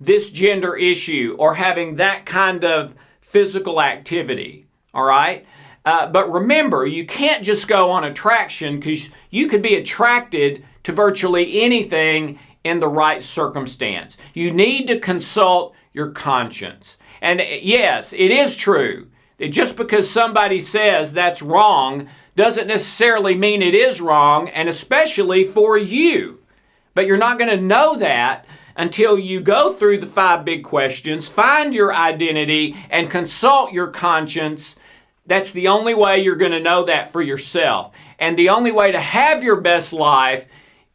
this gender issue or having that kind of physical activity, all right? But remember, you can't just go on attraction because you could be attracted to virtually anything in the right circumstance. You need to consult your conscience. And yes, it is true that just because somebody says that's wrong doesn't necessarily mean it is wrong, and especially for you. But you're not going to know that until you go through the 5 big questions, find your identity, and consult your conscience. That's the only way you're going to know that for yourself. And the only way to have your best life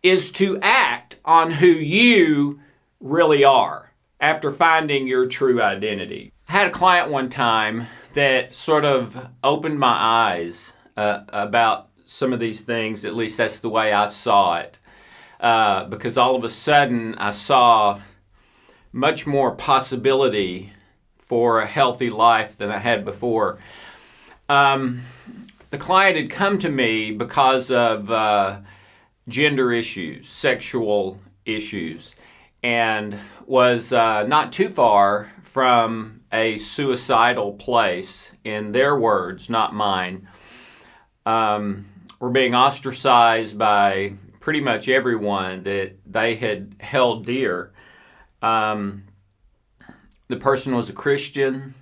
is to act on who you really are after finding your true identity. I had a client one time that sort of opened my eyes about some of these things. At least that's the way I saw it. Because all of a sudden I saw much more possibility for a healthy life than I had before. The client had come to me because of gender issues, sexual issues, and was not too far from a suicidal place, in their words, not mine. Were being ostracized by pretty much everyone that they had held dear. The person was a Christian,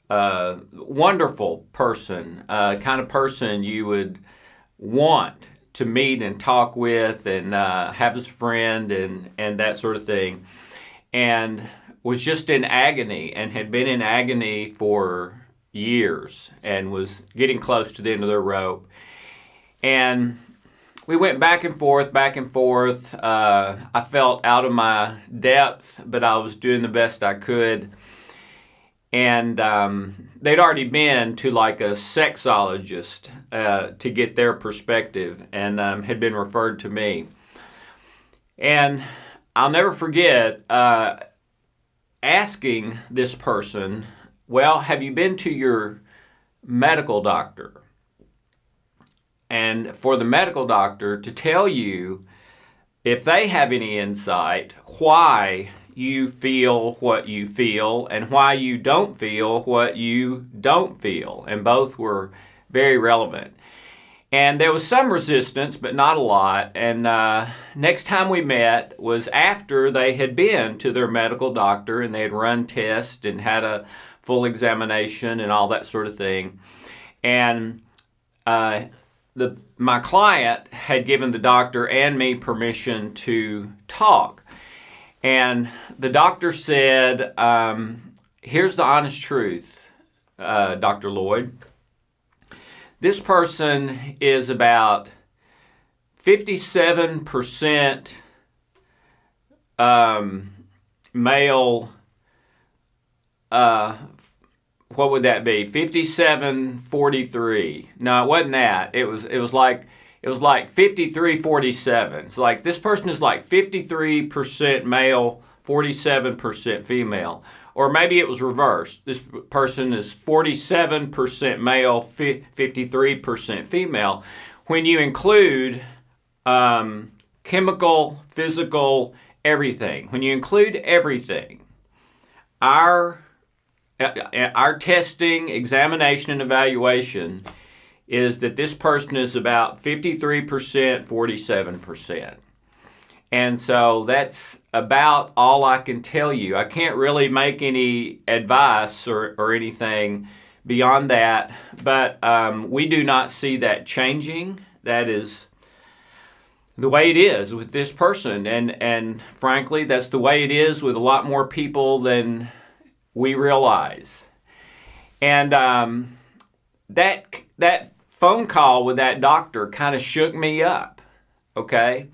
wonderful person, kind of person you would want to meet and talk with and have as a friend and that sort of thing. And was just in agony and had been in agony for years and was getting close to the end of their rope. And we went back and forth. I felt out of my depth, but I was doing the best I could. And they'd already been to like a sexologist to get their perspective and had been referred to me. And I'll never forget asking this person, well, have you been to your medical doctor? and for the medical doctor to tell you, if they have any insight, why you feel what you feel and why you don't feel what you don't feel. And both were very relevant. And there was some resistance, but not a lot. And next time we met was after they had been to their medical doctor and they had run tests and had a full examination and all that sort of thing. And my client had given the doctor and me permission to talk. And the doctor said, here's the honest truth, Dr. Loyd. This person is about 57% male, what would that be? 57-43. No, it wasn't that. It was like 53-47. It's like this person is like 53% male, 47% female. Or maybe it was reversed. This person is 47% male, 53% female. When you include chemical, physical, everything. When you include everything, our testing, examination, and evaluation is that this person is about 53%, 47%. And so that's about all I can tell you. I can't really make any advice or anything beyond that, but we do not see that changing. That is the way it is with this person. And frankly, that's the way it is with a lot more people than we realize. And that phone call with that doctor kind of shook me up, okay?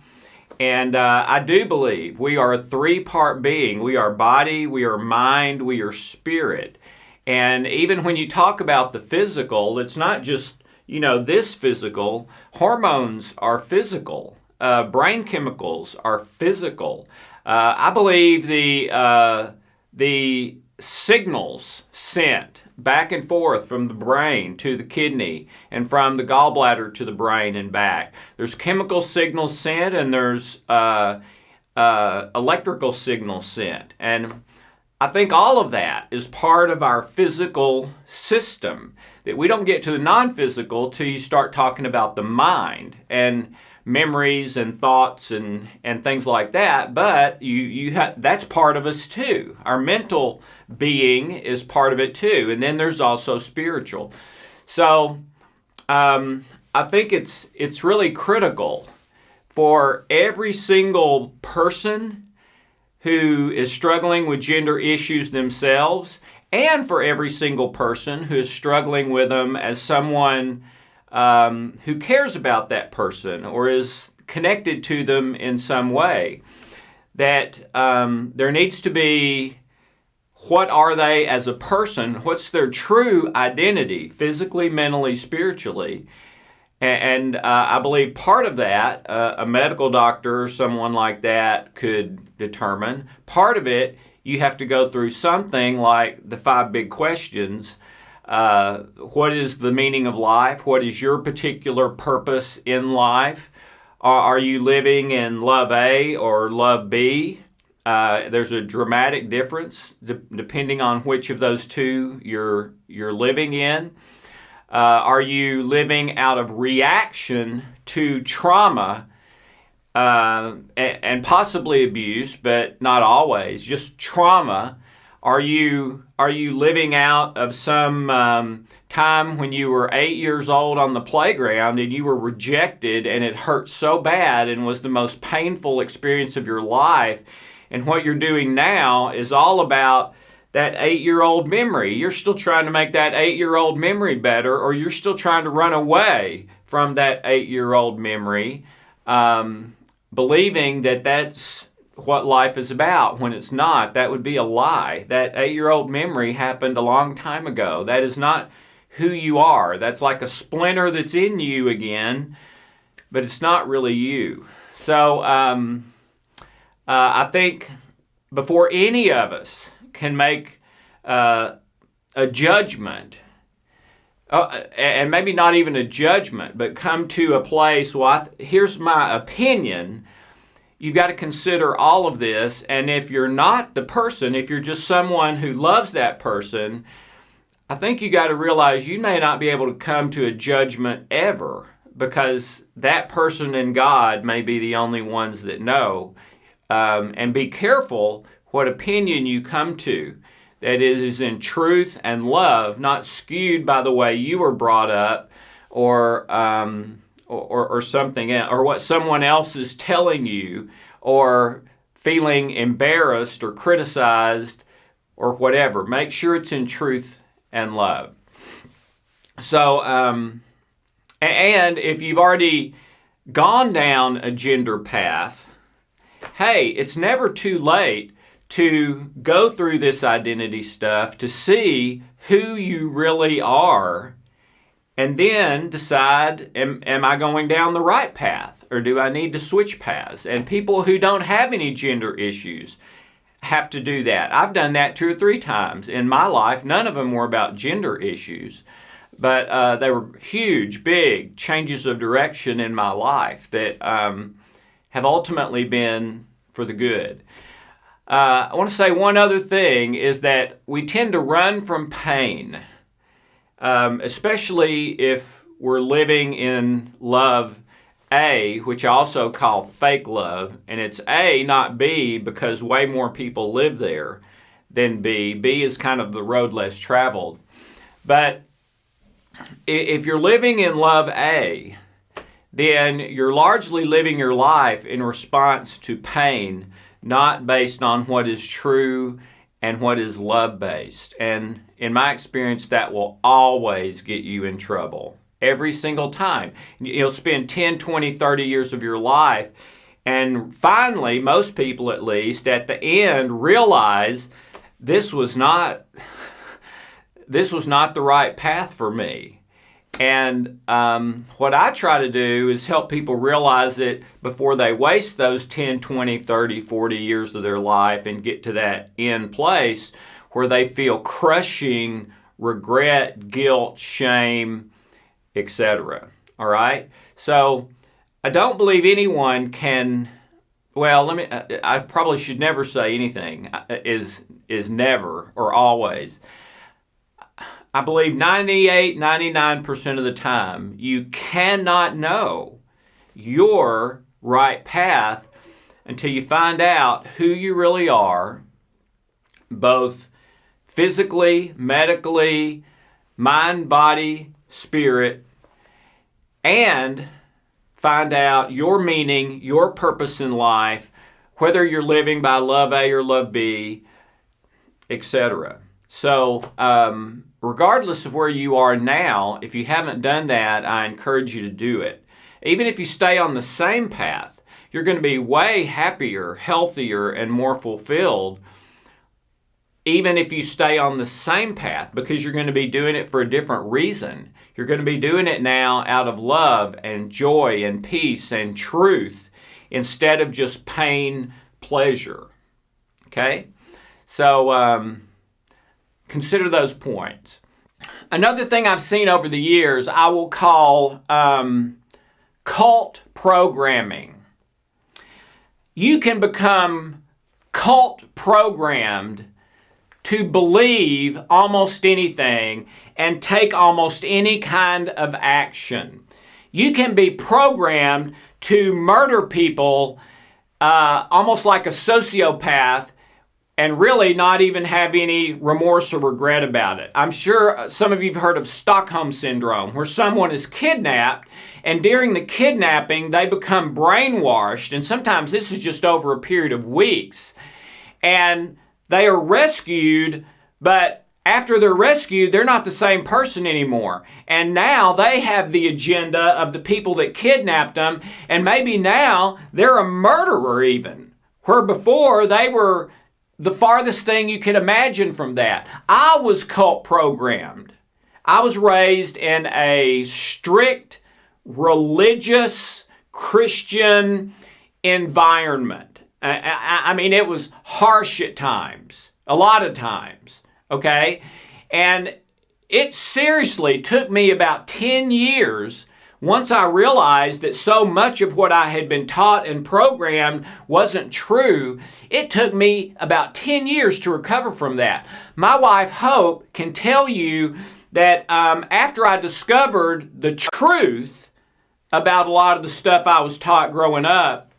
And I do believe we are a three-part being. We are body, we are mind, we are spirit. And even when you talk about the physical, it's not just, this physical. Hormones are physical. Brain chemicals are physical. I believe the signals sent back and forth from the brain to the kidney and from the gallbladder to the brain and back. There's chemical signals sent and there's electrical signals sent. And I think all of that is part of our physical system, that we don't get to the non-physical till you start talking about the mind and memories and thoughts and things like that. But that's part of us too. Our mental being is part of it too. And then there's also spiritual. So I think it's really critical for every single person who is struggling with gender issues themselves, and for every single person who is struggling with them as someone who cares about that person or is connected to them in some way, that there needs to be, what are they as a person? What's their true identity, physically, mentally, spiritually? And I believe part of that, a medical doctor or someone like that could determine. Part of it, you have to go through something like the 5 big questions. What is the meaning of life? What is your particular purpose in life? Are you living in love A or love B? There's a dramatic difference depending on which of those two you're living in. Are you living out of reaction to trauma and possibly abuse, but not always, just trauma? Are you living out of some time when you were 8 years old on the playground and you were rejected and it hurt so bad and was the most painful experience of your life, and what you're doing now is all about that 8-year-old memory? You're still trying to make that 8-year-old memory better, or you're still trying to run away from that 8-year-old memory, believing that that's what life is about, when it's not. That would be a lie. That 8-year-old memory happened a long time ago. That is not who you are. That's like a splinter that's in you again, but it's not really you. So I think before any of us can make a judgment and maybe not even a judgment, but come to a place, well, here's my opinion. You've got to consider all of this, and if you're not the person, if you're just someone who loves that person, I think you got to realize you may not be able to come to a judgment ever, because that person and God may be the only ones that know. And be careful what opinion you come to, that it is in truth and love, not skewed by the way you were brought up, or something, or what someone else is telling you, or feeling embarrassed or criticized or whatever. Make sure it's in truth and love. So, and if you've already gone down a gender path, hey, it's never too late to go through this identity stuff to see who you really are, and then decide, am I going down the right path, or do I need to switch paths? And people who don't have any gender issues have to do that. I've done that 2 or 3 times in my life. None of them were about gender issues, but they were huge, big changes of direction in my life that have ultimately been for the good. I want to say one other thing is that we tend to run from pain, especially if we're living in love A, which I also call fake love. And it's A, not B, because way more people live there than B. B is kind of the road less traveled. But if you're living in love A, then you're largely living your life in response to pain, not based on what is true and what is love-based. And in my experience, that will always get you in trouble. Every single time. You'll spend 10, 20, 30 years of your life, and finally, most people at least, at the end, realize this was not the right path for me. And what I try to do is help people realize it before they waste those 10, 20, 30, 40 years of their life and get to that end place where they feel crushing regret, guilt, shame, etc. All right? So I don't believe anyone can, well, I probably should never say anything is never or always. I believe 98, 99% of the time, you cannot know your right path until you find out who you really are, both physically, medically, mind, body, spirit, and find out your meaning, your purpose in life, whether you're living by love A or love B, etc. So, regardless of where you are now, if you haven't done that, I encourage you to do it. Even if you stay on the same path, you're going to be way happier, healthier, and more fulfilled, even if you stay on the same path, because you're going to be doing it for a different reason. You're going to be doing it now out of love and joy and peace and truth, instead of just pain, pleasure. Okay? So, consider those points. Another thing I've seen over the years, I will call cult programming. You can become cult programmed to believe almost anything and take almost any kind of action. You can be programmed to murder people almost like a sociopath, and really not even have any remorse or regret about it. I'm sure some of you have heard of Stockholm Syndrome, where someone is kidnapped, and during the kidnapping, they become brainwashed, and sometimes this is just over a period of weeks. And they are rescued, but after they're rescued, they're not the same person anymore. And now they have the agenda of the people that kidnapped them, and maybe now they're a murderer even, where before they were the farthest thing you could imagine from that. I was cult programmed. I was raised in a strict, religious, Christian environment. I mean, it was harsh at times, a lot of times, okay? And it seriously took me about 10 years once I realized that so much of what I had been taught and programmed wasn't true. It took me about 10 years to recover from that. My wife, Hope, can tell you that after I discovered the truth about a lot of the stuff I was taught growing up,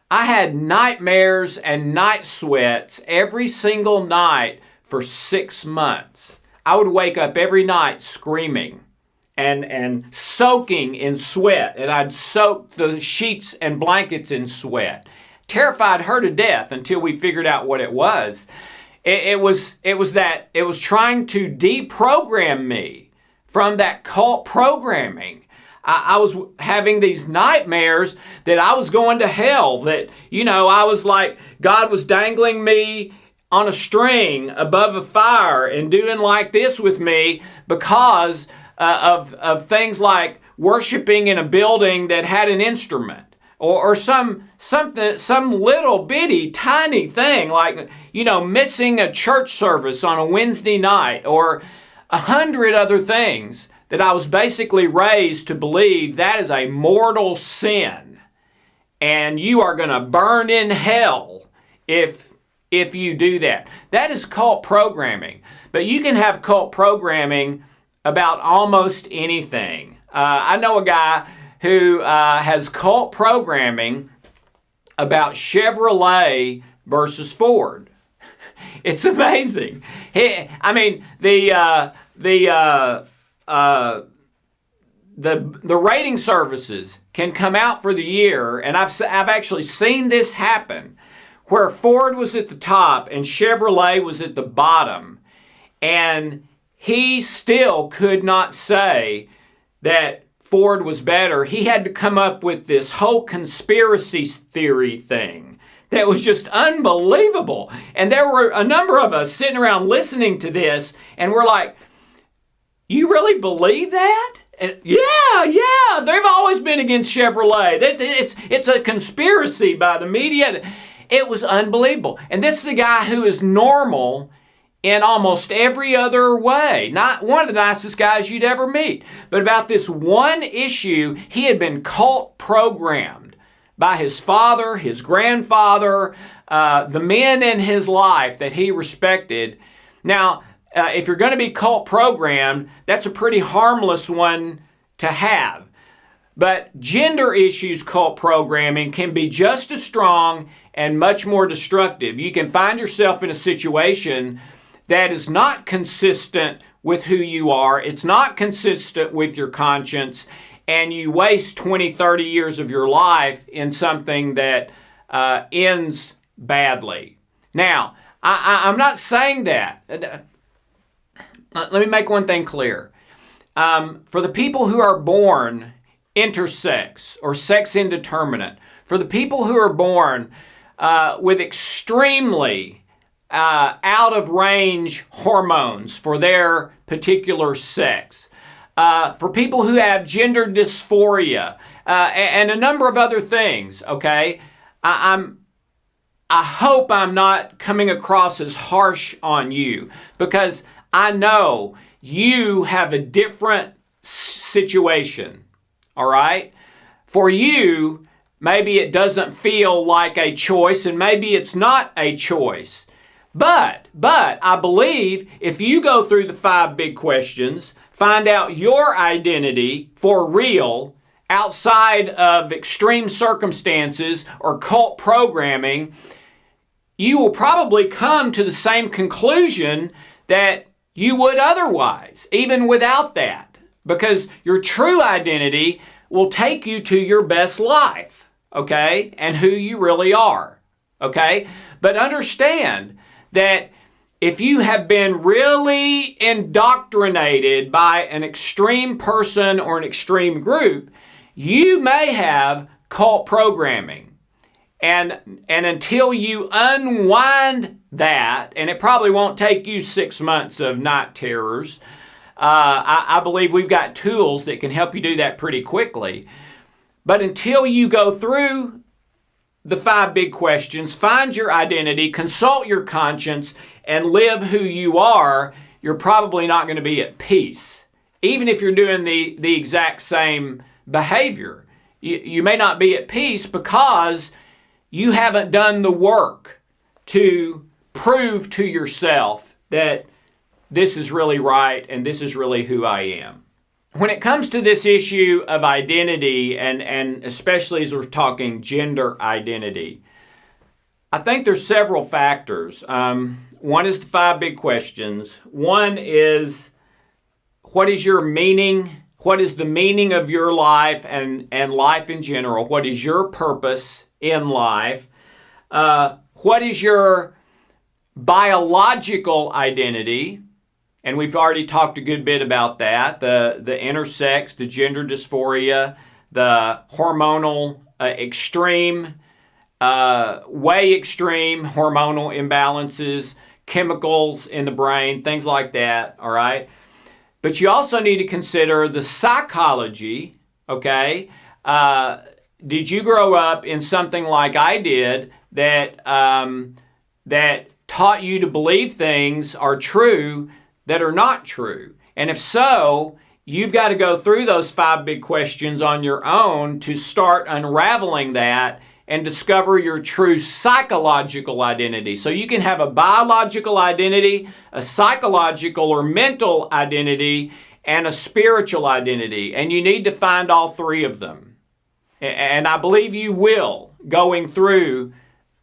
I had nightmares and night sweats every single night for 6 months. I would wake up every night screaming and soaking in sweat, and I'd soak the sheets and blankets in sweat. Terrified her to death until we figured out what it was. It was trying to deprogram me from that cult programming. I was having these nightmares that I was going to hell, that, I was like, God was dangling me on a string above a fire and doing like this with me because of things like worshiping in a building that had an instrument, or some little bitty tiny thing like, missing a church service on a Wednesday night, or 100 other things that I was basically raised to believe that is a mortal sin and you are going to burn in hell if you do that. That is cult programming. But you can have cult programming about almost anything. I know a guy who has cult programming about Chevrolet versus Ford. It's amazing. The rating services can come out for the year, and I've actually seen this happen, where Ford was at the top and Chevrolet was at the bottom, and he still could not say that Ford was better. He had to come up with this whole conspiracy theory thing that was just unbelievable. And there were a number of us sitting around listening to this, and we're like, you really believe that? And yeah, they've always been against Chevrolet. It's a conspiracy by the media. It was unbelievable. And this is a guy who is normal in almost every other way. Not one of the nicest guys you'd ever meet. But about this one issue, he had been cult programmed by his father, his grandfather, the men in his life that he respected. Now, if you're going to be cult programmed, that's a pretty harmless one to have. But gender issues cult programming can be just as strong and much more destructive. You can find yourself in a situation that is not consistent with who you are. It's not consistent with your conscience, and you waste 20, 30 years of your life in something that ends badly. Now, I'm not saying that. Let me make one thing clear. For the people who are born intersex or sex indeterminate, for the people who are born with extremely out of range hormones for their particular sex, for people who have gender dysphoria, and a number of other things, okay? I hope I'm not coming across as harsh on you, because I know you have a different situation, all right? For you, maybe it doesn't feel like a choice, and maybe it's not a choice. But I believe if you go through the 5 big questions, find out your identity for real outside of extreme circumstances or cult programming, you will probably come to the same conclusion that you would otherwise, even without that, because your true identity will take you to your best life, okay, and who you really are, okay? But understand that if you have been really indoctrinated by an extreme person or an extreme group, you may have cult programming. And until you unwind that, and it probably won't take you 6 months of night terrors, I believe we've got tools that can help you do that pretty quickly. But until you go through the 5 big questions, find your identity, consult your conscience, and live who you are, you're probably not going to be at peace. Even if you're doing the exact same behavior, you may not be at peace because you haven't done the work to prove to yourself that this is really right and this is really who I am. When it comes to this issue of identity, and especially as we're talking gender identity, I think there's several factors. One is the 5 big questions. One is, what is your meaning? What is the meaning of your life and life in general? What is your purpose in life? What is your biological identity? And we've already talked a good bit about that. The intersex, the gender dysphoria, the hormonal extreme, way extreme hormonal imbalances, chemicals in the brain, things like that, all right? But you also need to consider the psychology, okay? Did you grow up in something like I did that taught you to believe things are true that are not true? And if so, you've got to go through those 5 big questions on your own to start unraveling that and discover your true psychological identity. So you can have a biological identity, a psychological or mental identity, and a spiritual identity. And you need to find all 3 of them. And I believe you will, going through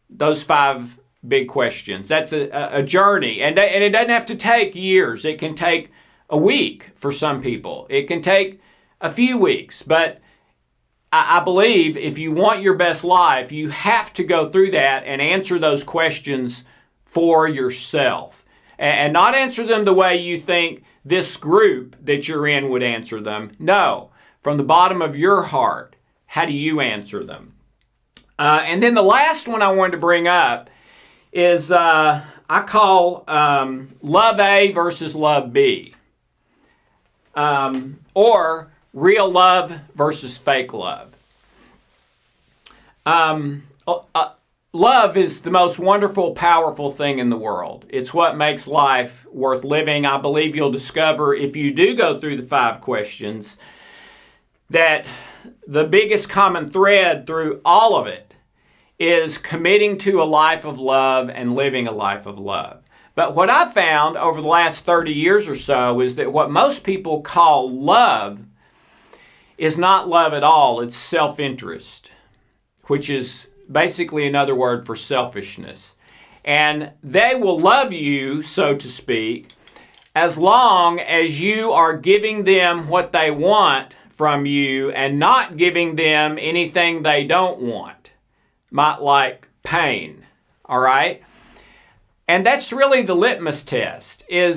those 5 big questions. That's a journey. And it doesn't have to take years. It can take a week for some people. It can take a few weeks. But I believe if you want your best life, you have to go through that and answer those questions for yourself. And not answer them the way you think this group that you're in would answer them. No, from the bottom of your heart, how do you answer them? And then the last one I wanted to bring up is I call love A versus love B. Or real love versus fake love. Love is the most wonderful, powerful thing in the world. It's what makes life worth living. I believe you'll discover, if you do go through the 5 questions, that the biggest common thread through all of it is committing to a life of love and living a life of love. But what I've found over the last 30 years or so is that what most people call love is not love at all. It's self-interest, which is basically another word for selfishness. And they will love you, so to speak, as long as you are giving them what they want from you and not giving them anything they don't want, like pain, all right? And that's really the litmus test, and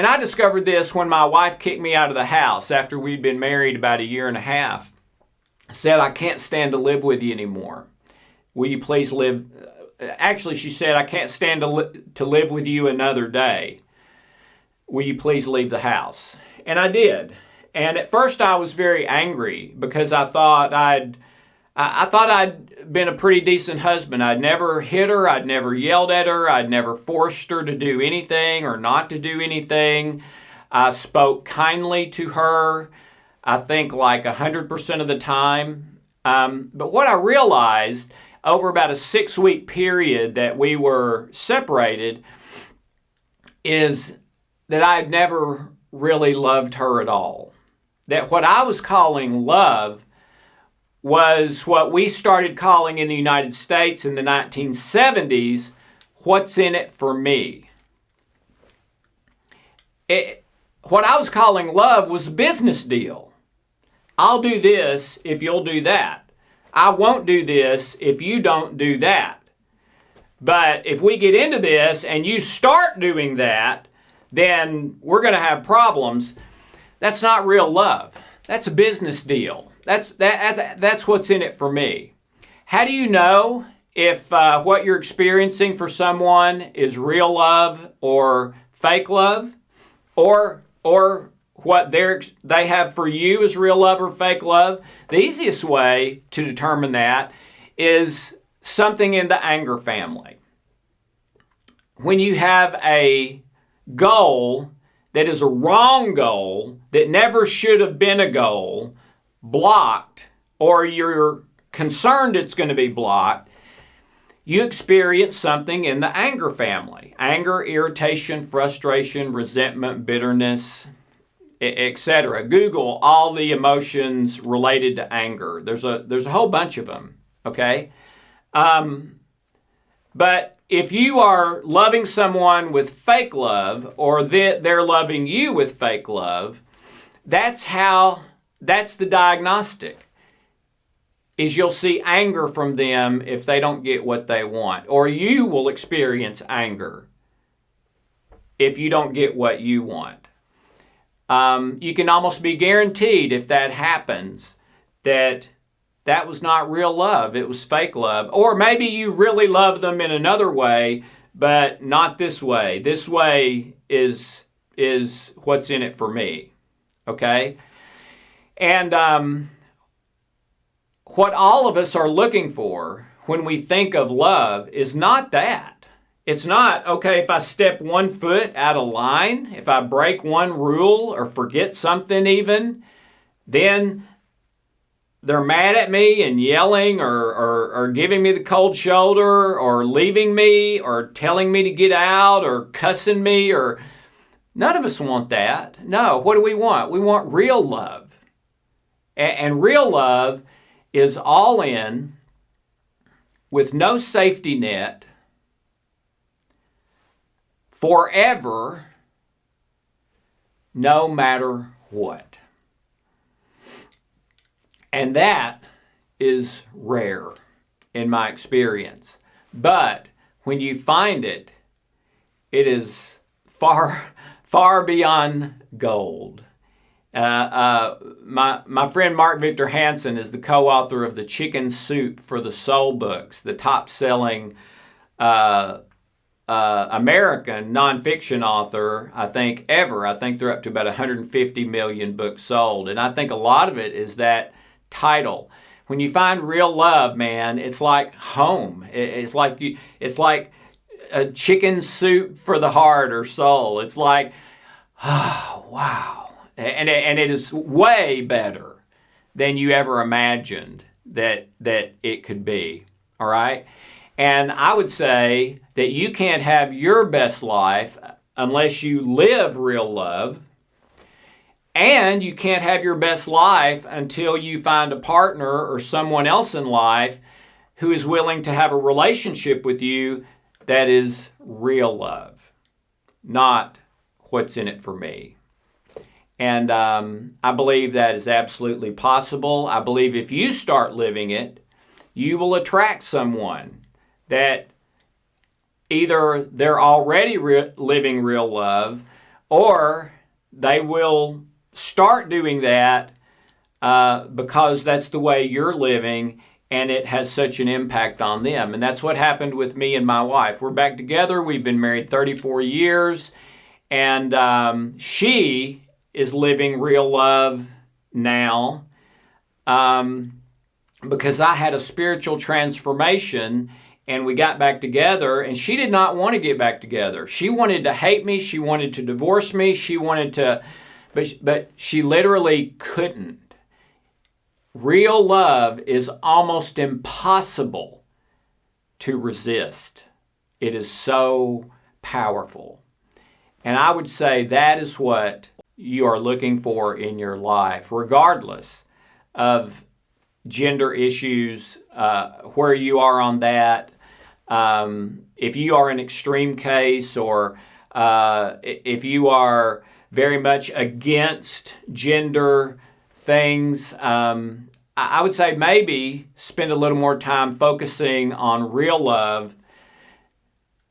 I discovered this when my wife kicked me out of the house after we'd been married about 1.5 years. Said, I can't stand to live with you anymore. Will you please live? Actually, she said, I can't stand to live with you another day. Will you please leave the house? And I did. And at first I was very angry because I thought I'd been a pretty decent husband. I'd never hit her. I'd never yelled at her. I'd never forced her to do anything or not to do anything. I spoke kindly to her, I think like 100% of the time. But what I realized over about a 6-week period that we were separated is that I had never really loved her at all. That what I was calling love was what we started calling in the United States in the 1970s, what's in it for me. What I was calling love was a business deal. I'll do this if you'll do that. I won't do this if you don't do that. But if we get into this and you start doing that, then we're going to have problems. That's not real love. That's a business deal. That's what's in it for me. How do you know if what you're experiencing for someone is real love or fake love, or what they have for you is real love or fake love? The easiest way to determine that is something in the anger family. when you have a goal that is a wrong goal, that never should have been a goal, blocked, or you're concerned it's going to be blocked, you experience something in the anger family. Anger, irritation, frustration, resentment, bitterness, etc. Google all the emotions related to anger. There's a whole bunch of them, okay? But if you are loving someone with fake love, or they're loving you with fake love, that's the diagnostic. Is you'll see anger from them if they don't get what they want. Or you will experience anger if you don't get what you want. You can almost be guaranteed if that happens that was not real love. It was fake love. Or maybe you really love them in another way, but not this way. This way is what's in it for me. Okay? And what all of us are looking for when we think of love is not that. It's not, okay, if I step 1 foot out of line, if I break one rule or forget something even, then they're mad at me and yelling or giving me the cold shoulder or leaving me or telling me to get out or cussing me. Or none of us want that. No, what do we want? We want real love. And real love is all in, with no safety net, forever, no matter what. And that is rare in my experience. But when you find it, it is far, far beyond gold. My friend Mark Victor Hansen is the co-author of the Chicken Soup for the Soul books, the top-selling American nonfiction author, I think, ever. I think they're up to about 150 million books sold. And I think a lot of it is that title. When you find real love, man, it's like home. It's like a chicken soup for the heart or soul. It's like, oh, wow. And it is way better than you ever imagined that it could be. All right? And I would say that you can't have your best life unless you live real love. And you can't have your best life until you find a partner or someone else in life who is willing to have a relationship with you that is real love, not what's in it for me. And I believe that is absolutely possible. I believe if you start living it, you will attract someone that either they're already living real love, or they will start doing that because that's the way you're living and it has such an impact on them. And that's what happened with me and my wife. We're back together. We've been married 34 years, and she is living real love now because I had a spiritual transformation and we got back together, and she did not want to get back together. She wanted to hate me. She wanted to divorce me. She wanted to... But she literally couldn't. Real love is almost impossible to resist. It is so powerful. And I would say that is what you are looking for in your life, regardless of gender issues, where you are on that. If you are an extreme case, or if you are very much against gender things, I would say maybe spend a little more time focusing on real love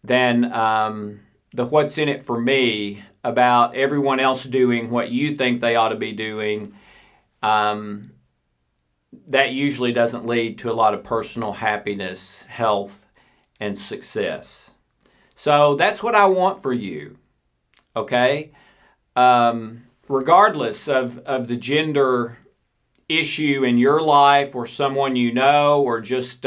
than the what's in it for me about everyone else doing what you think they ought to be doing. That usually doesn't lead to a lot of personal happiness, health, and success. So that's what I want for you, okay? Regardless of the gender issue in your life, or someone you know, or just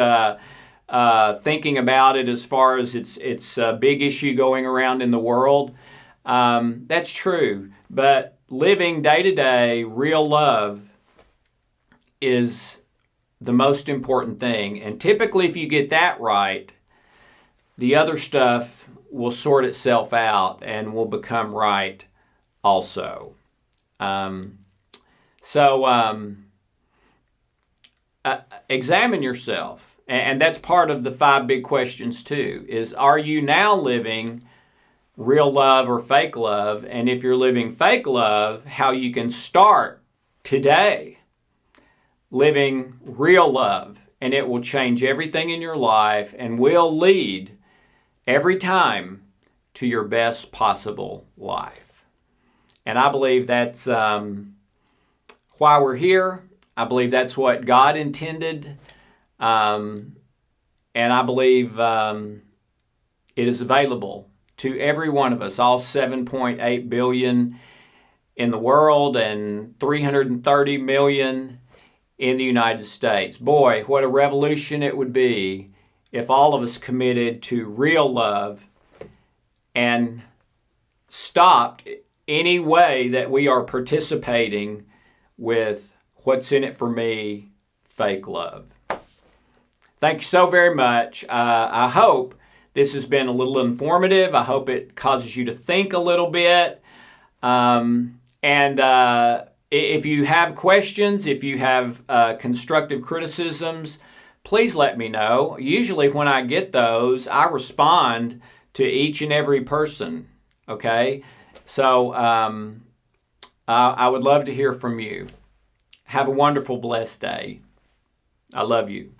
thinking about it as far as it's a big issue going around in the world. That's true. But living day to day, real love is the most important thing. And typically, if you get that right, the other stuff will sort itself out and will become right also. Examine yourself. And that's part of the 5 big questions too, is are you now living real love or fake love? And if you're living fake love, how you can start today living real love. And it will change everything in your life and will lead every time to your best possible life. And I believe that's why we're here. I believe that's what God intended. And I believe it is available to every one of us, all 7.8 billion in the world and 330 million in the United States. Boy, what a revolution it would be if all of us committed to real love and stopped any way that we are participating with what's in it for me, fake love. Thank you so very much. I hope this has been a little informative. I hope it causes you to think a little bit. If you have questions, if you have constructive criticisms, please let me know. Usually when I get those, I respond to each and every person, okay? So I would love to hear from you. Have a wonderful, blessed day. I love you.